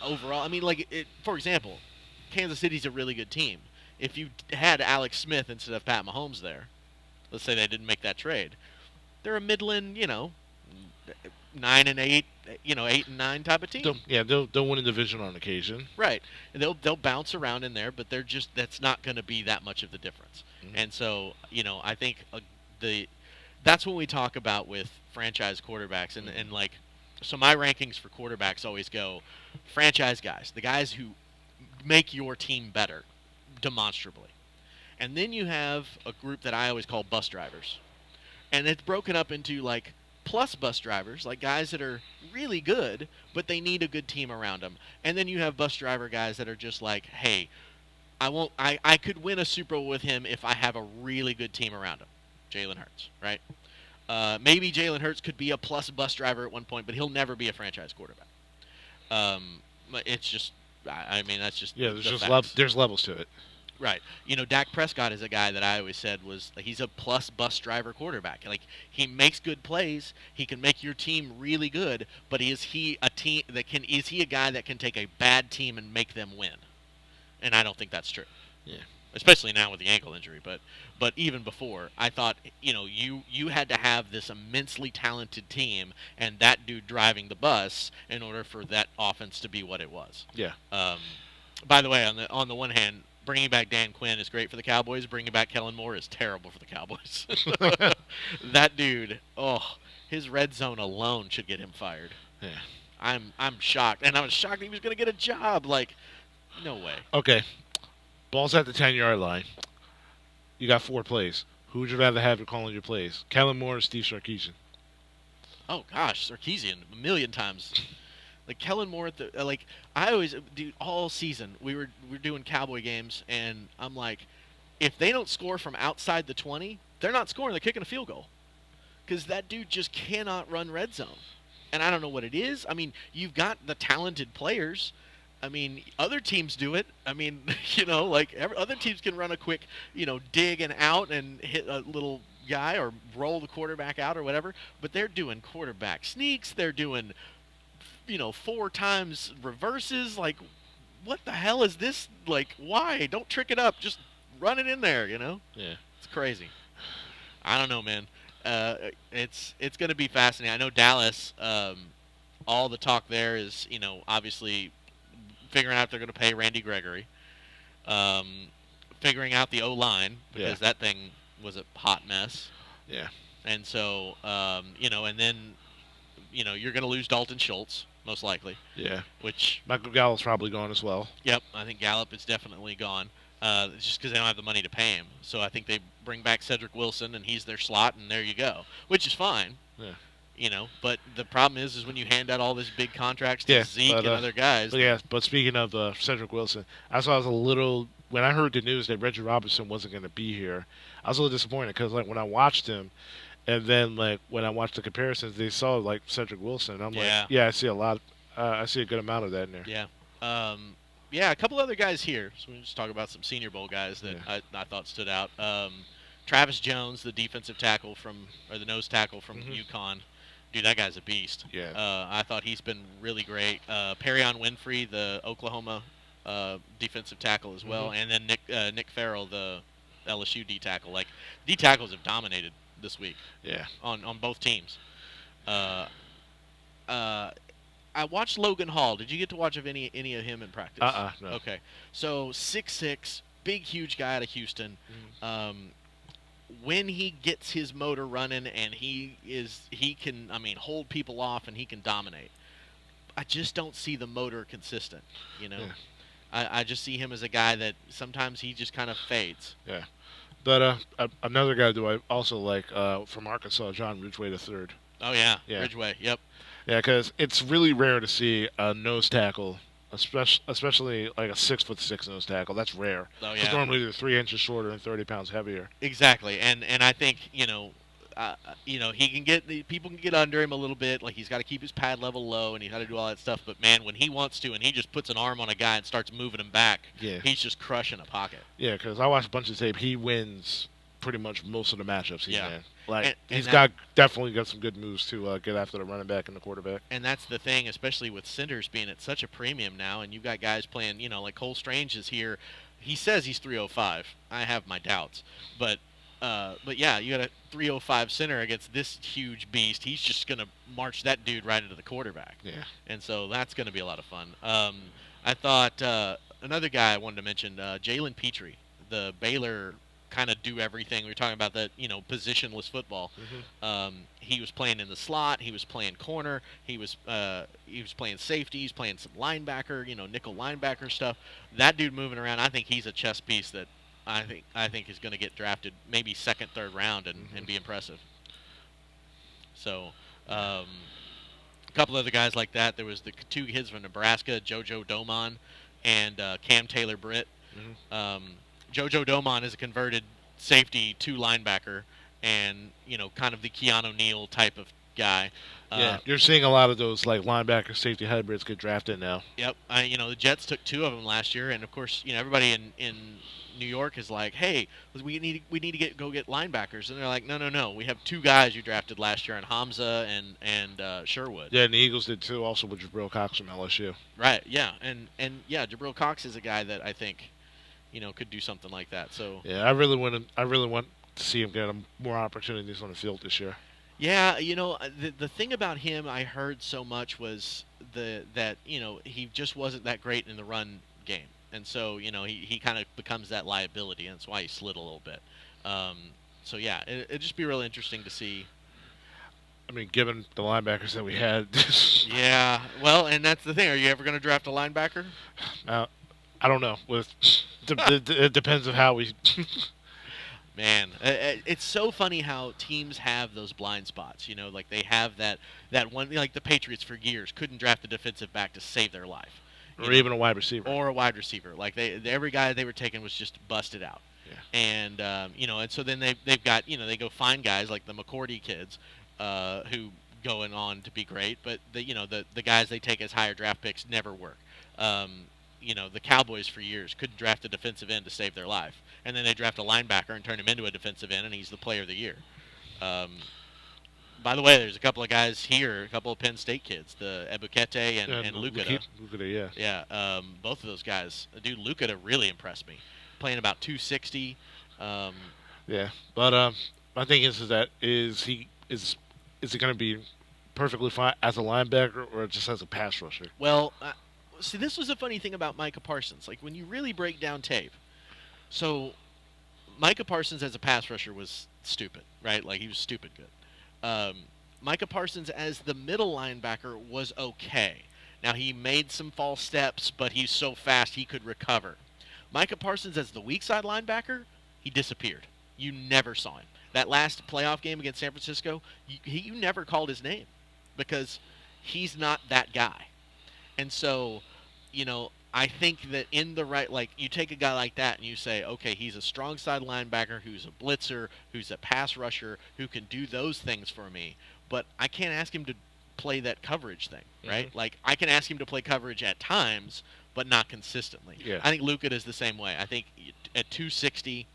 overall, I mean, for example, Kansas City's a really good team. If you had Alex Smith instead of Pat Mahomes there, let's say they didn't make that trade, they're a Midland, 9-8, 8-9 type of team. They'll win a division on occasion. Right. And they'll bounce around in there, but that's not going to be that much of the difference. Mm-hmm. And so, I think that's when we talk about with franchise quarterbacks and so my rankings for quarterbacks always go franchise guys, the guys who make your team better demonstrably. And then you have a group that I always call bus drivers. And it's broken up into plus bus drivers, like guys that are really good, but they need a good team around them. And then you have bus driver guys that are just like, hey, I could win a Super Bowl with him if I have a really good team around him. Jalen Hurts, right? Maybe Jalen Hurts could be a plus bus driver at one point, but he'll never be a franchise quarterback. It's just, I mean, that's just there's levels to it. Right. Dak Prescott is a guy that I always said he's a plus bus driver quarterback. Like, he makes good plays, he can make your team really good, but is he a guy that can take a bad team and make them win? And I don't think that's true. Yeah. Especially now with the ankle injury, but even before, I thought, you had to have this immensely talented team and that dude driving the bus in order for that offense to be what it was. Yeah. By the way, on the one hand, bringing back Dan Quinn is great for the Cowboys. Bringing back Kellen Moore is terrible for the Cowboys. That dude, his red zone alone should get him fired. Yeah. I'm shocked, and I was shocked he was going to get a job. Like, no way. Okay. Ball's at the 10-yard line. You got 4 plays. Who would you rather have calling your plays? Kellen Moore or Steve Sarkisian? Oh gosh, Sarkisian a million times. Like Kellen Moore I always do all season. We're doing Cowboy games, and I'm like, if they don't score from outside the 20, they're not scoring. They're kicking a field goal, because that dude just cannot run red zone. And I don't know what it is. I mean, you've got the talented players. I mean, other teams do it. I mean, other teams can run a quick, dig and out and hit a little guy or roll the quarterback out or whatever. But they're doing quarterback sneaks. They're doing 4 times reverses. Like, what the hell is this? Like, why? Don't trick it up. Just run it in there, Yeah. It's crazy. I don't know, man. It's going to be fascinating. I know Dallas, all the talk there is, obviously figuring out if they're going to pay Randy Gregory, figuring out the O-line, because that thing was a hot mess. Yeah. And so, and then, you're going to lose Dalton Schultz, most likely. Yeah. Which Michael Gallup's probably gone as well. Yep, I think Gallup is definitely gone. Just because they don't have the money to pay him. So I think they bring back Cedric Wilson, and he's their slot, and there you go. Which is fine. Yeah. But the problem is when you hand out all these big contracts to Zeke and other guys. But speaking of Cedric Wilson, I was a little, when I heard the news that Reggie Robinson wasn't going to be here, I was a little disappointed, because when I watched him, and then when I watched the comparisons, they saw Cedric Wilson. I'm I see a lot. I see a good amount of that in there. Yeah. A couple other guys here. So we just talk about some Senior Bowl guys that I thought stood out. Travis Jones, the defensive tackle the nose tackle from UConn. Dude, that guy's a beast. Yeah. I thought he's been really great. Perrion Winfrey, the Oklahoma defensive tackle as well, and then Nick Farrell, the LSU D tackle. Like, D tackles have dominated this week. Yeah. On both teams. I watched Logan Hall. Did you get to watch any of him in practice? No. Okay. So 6'6", big, huge guy out of Houston. When he gets his motor running and he can hold people off and he can dominate. I just don't see the motor consistent, Yeah. I just see him as a guy that sometimes he just kind of fades. Yeah. But another guy do I also like from Arkansas, John Ridgeway III. Oh, yeah. Yeah. Ridgeway, yep. Yeah, because it's really rare to see a nose tackle, especially like a 6'6" nose tackle. That's rare. Oh, Because yeah. normally they're 3 inches shorter and 30 pounds heavier. Exactly, and I think he can people can get under him a little bit. Like, he's got to keep his pad level low, and he's got to do all that stuff. But man, when he wants to, and he just puts an arm on a guy and starts moving him back, he's just crushing a pocket. Yeah, because I watched a bunch of tape. He wins pretty much most of the matchups he's in. Like, and definitely got some good moves to get after the running back and the quarterback. And that's the thing, especially with centers being at such a premium now, and you've got guys playing, like Cole Strange is here. He says he's 305. I have my doubts, but yeah, you got a 305 center against this huge beast. He's just gonna march that dude right into the quarterback. Yeah. And so that's gonna be a lot of fun. I thought another guy I wanted to mention, Jalen Petrie, the Baylor kind of do everything. We were talking about that, positionless football. He was playing in the slot. He was playing corner. He was playing safety. He's playing some linebacker, nickel linebacker stuff. That dude moving around, I think he's a chess piece that I think is going to get drafted maybe second, third round and be impressive. So A couple other guys like that. There was the two kids from Nebraska, JoJo Doman and Cam Taylor-Britt. JoJo Doman is a converted safety to linebacker, and kind of the Keanu Neal type of guy. Yeah, you're seeing a lot of those like linebacker safety hybrids get drafted now. Yep. The Jets took 2 of them last year, and of course, everybody in New York is like, hey, we need to go get linebackers, and they're like, no, we have 2 guys you drafted last year, in Hamza and Sherwood. Yeah, and the Eagles did too, also with Jabril Cox from LSU. Right. Yeah, and yeah, Jabril Cox is a guy that I think, could do something like that. So yeah, I really want to see him get more opportunities on the field this year. Yeah, the thing about him I heard so much was that he just wasn't that great in the run game, and so he kind of becomes that liability, and that's why he slid a little bit. So yeah, it'd just be really interesting to see. I mean, given the linebackers that we had. Yeah, well, and that's the thing. Are you ever going to draft a linebacker? I don't know. It depends on how we. Man, it's so funny how teams have those blind spots. Like they have that one, like the Patriots for years couldn't draft a defensive back to save their life, or even a wide receiver. Or a wide receiver. Like every guy they were taking was just busted out. Yeah. And and so then they've got they go find guys like the McCourty kids, who going on to be great, but the guys they take as higher draft picks never work. The Cowboys for years couldn't draft a defensive end to save their life. And then they draft a linebacker and turn him into a defensive end, and he's the player of the year. By the way, there's a couple of guys here, a couple of Penn State kids, the Ebukete and Lukata. Lukata, yeah. Yeah, both of those guys. Dude, Lukata really impressed me. Playing about 260. Yeah, but my thing is it going to be perfectly fine as a linebacker or just as a pass rusher? Well, see, this was a funny thing about Micah Parsons. Like, when you really break down tape, so Micah Parsons as a pass rusher was stupid, right? Like, he was stupid good. Micah Parsons as the middle linebacker was okay. Now, he made some false steps, but he's so fast he could recover. Micah Parsons as the weak side linebacker, he disappeared. You never saw him. That last playoff game against San Francisco, you never called his name because he's not that guy. And so, I think that in the right, like, you take a guy like that and you say, okay, he's a strong side linebacker who's a blitzer, who's a pass rusher, who can do those things for me, but I can't ask him to play that coverage thing, right? Mm-hmm. Like, I can ask him to play coverage at times, but not consistently. Yeah. I think Luka is the same way. I think at 260,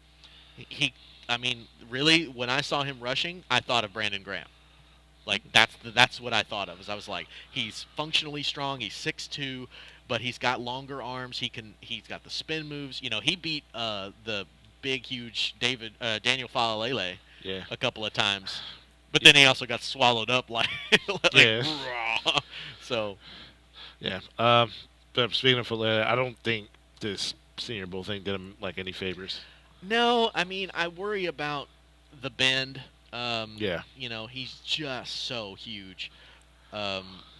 really, when I saw him rushing, I thought of Brandon Graham. Like, that's what I thought of. I was like, he's functionally strong. He's 6'2", but he's got longer arms. He's got the spin moves. He beat the big, huge Daniel Falalele a couple of times. But then he also got swallowed up like raw. So, yeah. But speaking of Falele, I don't think this Senior Bowl thing did him like any favors. No, I worry about the bend. He's just so huge.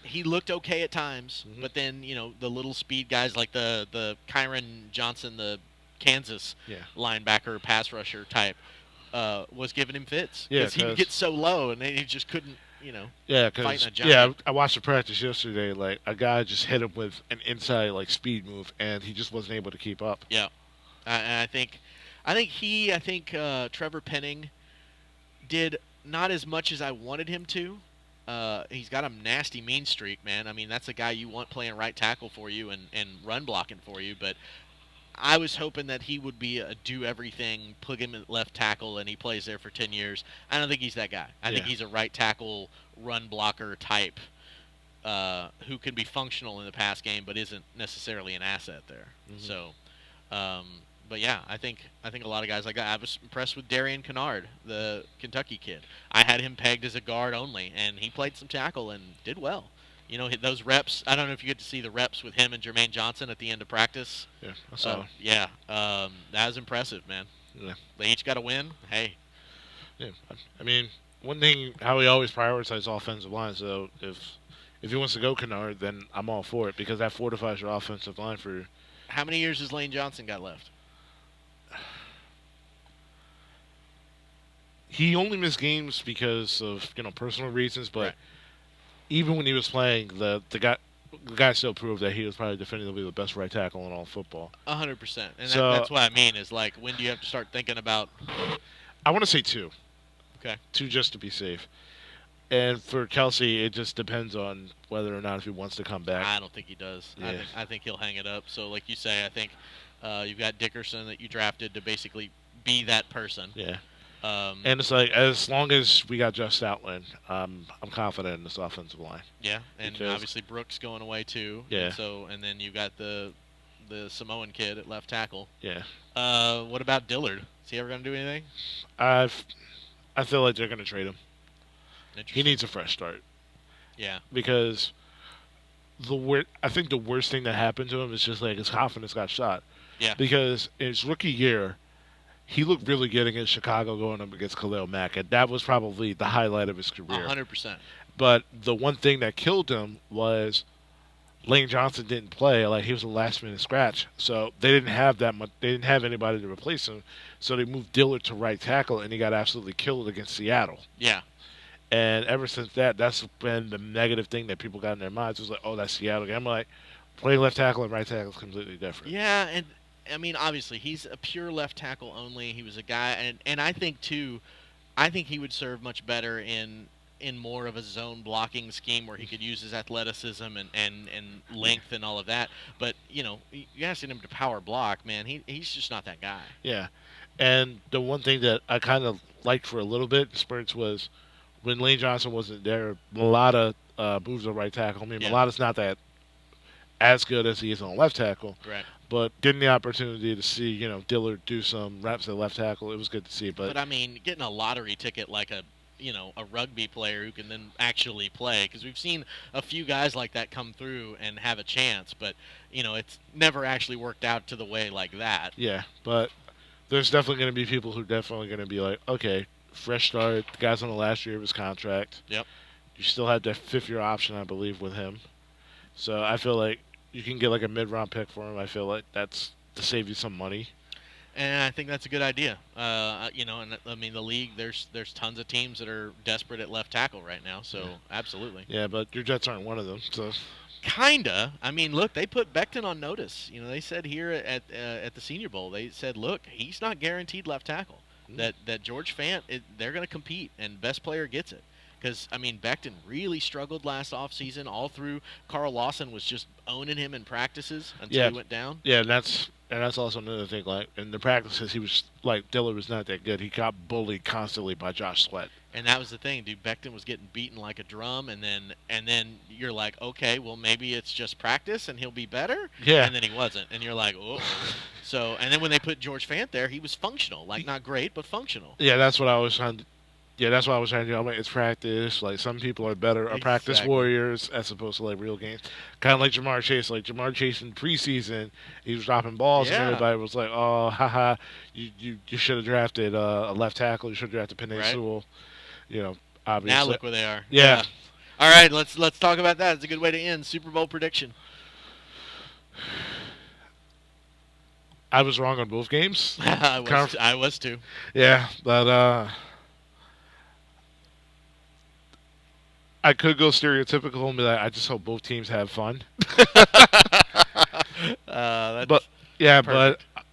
He looked okay at times, but then the little speed guys like the Kyron Johnson, the Kansas linebacker pass rusher type, was giving him fits because he would get so low and he just couldn't fight a giant. I watched the practice yesterday. Like, a guy just hit him with an inside like speed move and he just wasn't able to keep up. Yeah, and I think Trevor Penning did not as much as I wanted him to. He's got a nasty mean streak, man. That's a guy you want playing right tackle for you and run blocking for you. But I was hoping that he would be a do-everything, plug him at left tackle, and he plays there for 10 years. I don't think he's that guy. I think he's a right tackle, run blocker type who can be functional in the pass game but isn't necessarily an asset there. Mm-hmm. So, but yeah, I think a lot of guys like that. I was impressed with Darian Canard, the Kentucky kid. I had him pegged as a guard only, and he played some tackle and did well. Those reps. I don't know if you get to see the reps with him and Jermaine Johnson at the end of practice. Yeah, I saw. That was impressive, man. Yeah. They each got a win. Hey. Yeah, one thing, how he always prioritizes offensive line. So if he wants to go Canard, then I'm all for it because that fortifies your offensive line for. How many years has Lane Johnson got left? He only missed games because of personal reasons, but even when he was playing, the guy still proved that he was probably definitively the best right tackle in all football. 100%. And So- that's what I mean is, like, when do you have to start thinking about? I want to say 2. Okay. 2 just to be safe. And for Kelsey, it just depends on whether or not if he wants to come back. I don't think he does. Yeah. I think he'll hang it up. So, like you say, I think you've got Dickerson that you drafted to basically be that person. Yeah. And it's like, as long as we got Jeff Stoutland, I'm confident in this offensive line. yeah, and because- obviously Brooks going away too. Yeah. And then you got the Samoan kid at left tackle. Yeah. What about Dillard? Is he ever going to do anything? I feel like they're going to trade him. He Interesting. needs a fresh start. Yeah. Because I think the worst thing that happened to him is just like his confidence got shot. Yeah. Because in his rookie year, he looked really good against Chicago going up against Khalil Mack, and that was probably the highlight of his career. 100%. But the one thing that killed him was Lane Johnson didn't play. Like, he was a last-minute scratch. So they didn't have that much. They didn't have anybody to replace him. So they moved Dillard to right tackle, and he got absolutely killed against Seattle. Yeah. And ever since that, that's been the negative thing that people got in their minds. It was like, oh, that's Seattle game. I'm like, playing left tackle and right tackle is completely different. Yeah, and I mean, obviously, he's a pure left tackle only. He was a guy, and I think too, I think he would serve much better in more of a zone blocking scheme where he could use his athleticism and length and all of that. But you asking him to power block, man, he's just not that guy. Yeah. And the one thing that I kind of liked for a little bit in spurts was when Lane Johnson wasn't there, Mulata moves to right tackle. I mean, Yeah. Mulata's not that as good as he is on left tackle. Right. But getting the opportunity to see, Dillard do some reps at left tackle, it was good to see. But I mean, getting a lottery ticket like a rugby player who can then actually play, because we've seen a few guys like that come through and have a chance, but it's never actually worked out to the way like that. Yeah, but there's definitely going to be people who are definitely going to be like, okay, fresh start. The guy's on the last year of his contract. Yep. You still have that 5th-year option, I believe, with him. So I feel like you can get like a mid-round pick for him. I feel like that's to save you some money. And I think that's a good idea. And I mean, the league, there's tons of teams that are desperate at left tackle right now. So absolutely. Yeah, but your Jets aren't one of them. So Kinda. I mean, look, they put Becton on notice. They said here at the Senior Bowl, they said, look, he's not guaranteed left tackle. That George Fant, they're going to compete, and best player gets it. Because, I mean, Becton really struggled last offseason. All through, Carl Lawson was just owning him in practices until he went down. Yeah, and that's also another thing. Like, in the practices, he was like, Dillard was not that good. He got bullied constantly by Josh Sweat. And that was the thing, dude. Becton was getting beaten like a drum, and then you're like, okay, well, maybe it's just practice and he'll be better. Yeah. And then he wasn't, and you're like, oh. So, and then when they put George Fant there, he was functional, like not great, but functional. Yeah, that's what I was trying to. Yeah, that's what I was trying to do. I'm like, it's practice. Like, some people are better, are practice Exactly. warriors as opposed to like real games. Kind of like Jamar Chase. Like Jamar Chase in preseason, he was dropping balls, and Yeah. everybody was like, "Oh, haha, you should have drafted a left tackle. You should have drafted Penei Right. Sewell." Obviously. Now look where they are. Yeah. All right, let's talk about that. It's a good way to end. Super Bowl prediction. I was wrong on both games. I was too. Yeah, but I could go stereotypical and be like, I just hope both teams have fun. That's But yeah, perfect. but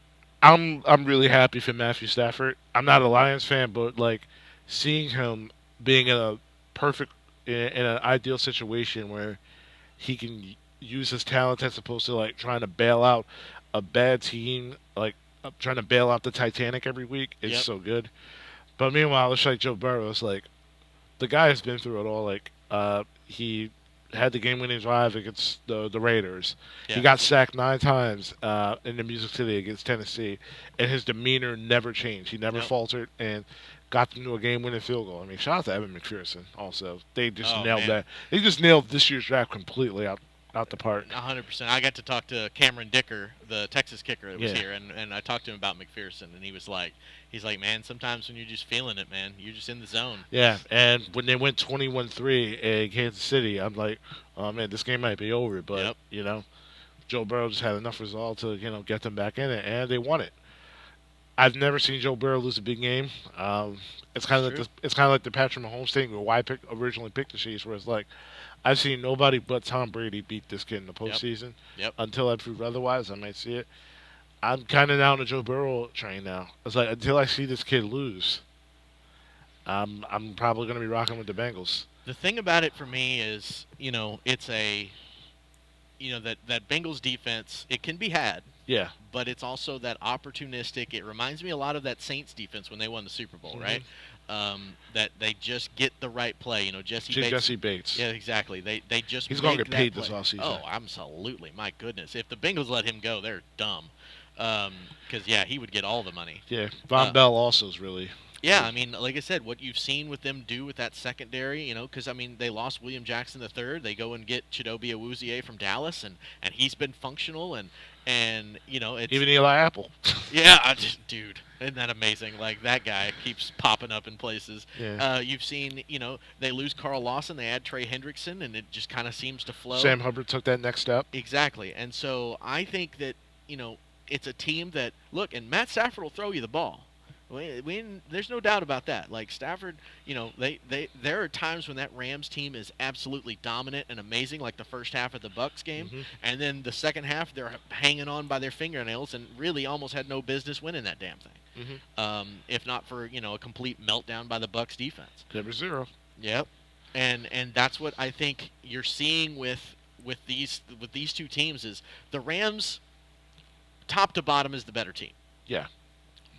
I'm really happy for Matthew Stafford. I'm not a Lions fan, but like seeing him being in an ideal situation where he can use his talent as opposed to like trying to bail out a bad team, like trying to bail out the Titanic every week is Yep. so good. But meanwhile, it's like Joe Burrow. It's like the guy has been through it all. Like he had the game-winning drive against the Raiders. Yeah. He got sacked 9 times in the Music City against Tennessee, and his demeanor never changed. He never Nope. faltered and got them to a game-winning field goal. I mean, shout out to Evan McPherson also. They just Oh, nailed man. that. They just nailed this year's draft completely out the park. 100%. I got to talk to Cameron Dicker, the Texas kicker that was Yeah. here, and I talked to him about McPherson, and he's like, man, sometimes when you're just feeling it, man, you're just in the zone. Yeah, and when they went 21-3 in Kansas City, I'm like, oh, man, this game might be over. But, Yep. Joe Burrow just had enough resolve to, get them back in it, and they won it. I've never seen Joe Burrow lose a big game. It's kind of like the Patrick Mahomes thing, where I originally picked the Chiefs, where it's like I've seen nobody but Tom Brady beat this kid in the postseason. Yep. Until I prove otherwise, I might see it. I'm kind of down the Joe Burrow train now. It's like until I see this kid lose, I'm probably going to be rocking with the Bengals. The thing about it for me is, it's that Bengals defense, it can be had. Yeah. But it's also that opportunistic. It reminds me a lot of that Saints defense when they won the Super Bowl, right? That they just get the right play. Jesse Bates. Yeah, exactly. They just he's going to get paid play. this offseason. Oh, absolutely. My goodness. If the Bengals let him go, they're dumb. Because, he would get all the money. Yeah. Von Bell also is really... Yeah, I mean, like I said, what you've seen with them do with that secondary, because, they lost William Jackson III. They go and get Chidobe Awuzie from Dallas, and he's been functional, and it's... Even Eli Apple. Yeah, dude, isn't that amazing? Like, that guy keeps popping up in places. Yeah. You've seen, they lose Carl Lawson, they add Trey Hendrickson, and it just kind of seems to flow. Sam Hubbard took that next step. Exactly, and so I think that, it's a team that, look, and Matt Stafford will throw you the ball. There's no doubt about that. Like Stafford, there are times when that Rams team is absolutely dominant and amazing, like the first half of the Bucs game, and then the second half they're hanging on by their fingernails and really almost had no business winning that damn thing. If not for a complete meltdown by the Bucs defense. 0-0. Yep, and that's what I think you're seeing with these two teams is the Rams, top to bottom, is the better team. Yeah,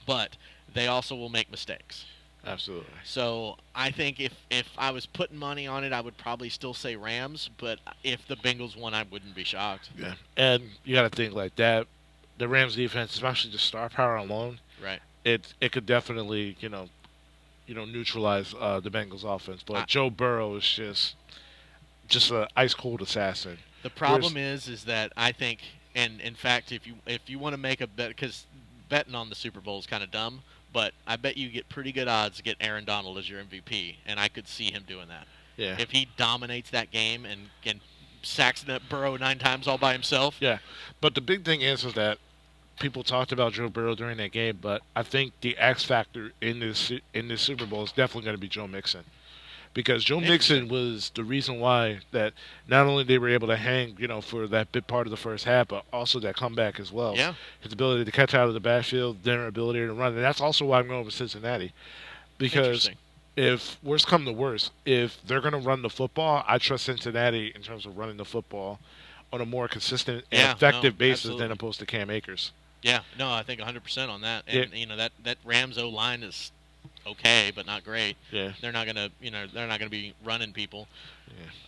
but they also will make mistakes. Absolutely. So I think if I was putting money on it, I would probably still say Rams. But if the Bengals won, I wouldn't be shocked. Yeah, and you got to think like that. The Rams defense, especially the star power alone, right? It could definitely neutralize the Bengals offense. But Joe Burrow is just an ice cold assassin. The problem is that I think, and in fact, if you want to make a bet, because betting on the Super Bowl is kind of dumb. But I bet you get pretty good odds to get Aaron Donald as your MVP, and I could see him doing that. Yeah. If he dominates that game and sacks Burrow 9 times all by himself. Yeah. But the big thing is that people talked about Joe Burrow during that game, but I think the X factor in this Super Bowl is definitely going to be Joe Mixon. Because Joe Mixon was the reason why that not only they were able to hang, for that big part of the first half, but also that comeback as well. Yeah. His ability to catch out of the backfield, their ability to run. And that's also why I'm going with Cincinnati. Because if worst come to worst, if they're going to run the football, I trust Cincinnati in terms of running the football on a more consistent and effective basis than opposed to Cam Akers. Yeah. No, I think 100% on that. And, that Rams O-line is okay, but not great. Yeah. They're not gonna be running people.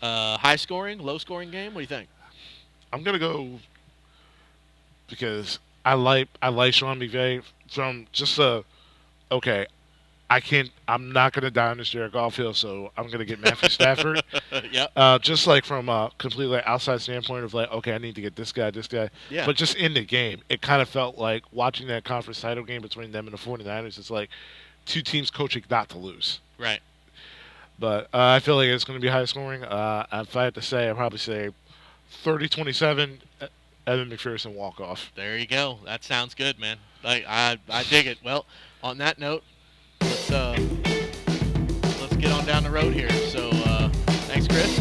Yeah. High scoring, low scoring game. What do you think? I'm gonna go because I like Sean McVay from just okay. I'm not gonna die on this Jared Goff hill, so I'm gonna get Matthew Stafford. Yeah. Just like from a completely outside standpoint of like, okay, I need to get this guy. Yeah. But just in the game, it kind of felt like watching that conference title game between them and the 49ers. It's like two teams coaching not to lose. Right. But I feel like it's going to be high scoring. If I had to say, I'd probably say 30-27, Evan McPherson walk-off. There you go. That sounds good, man. I dig it. Well, on that note, let's get on down the road here. So thanks, Kris.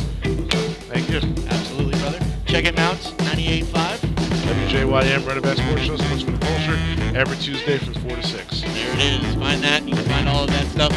Thank you. Absolutely, brother. Check him out, 98.5. WJYM, Red Best Sports Show, Sports for the Culture, every Tuesday from 4 to 6. There it is. Find that. You can find all of that stuff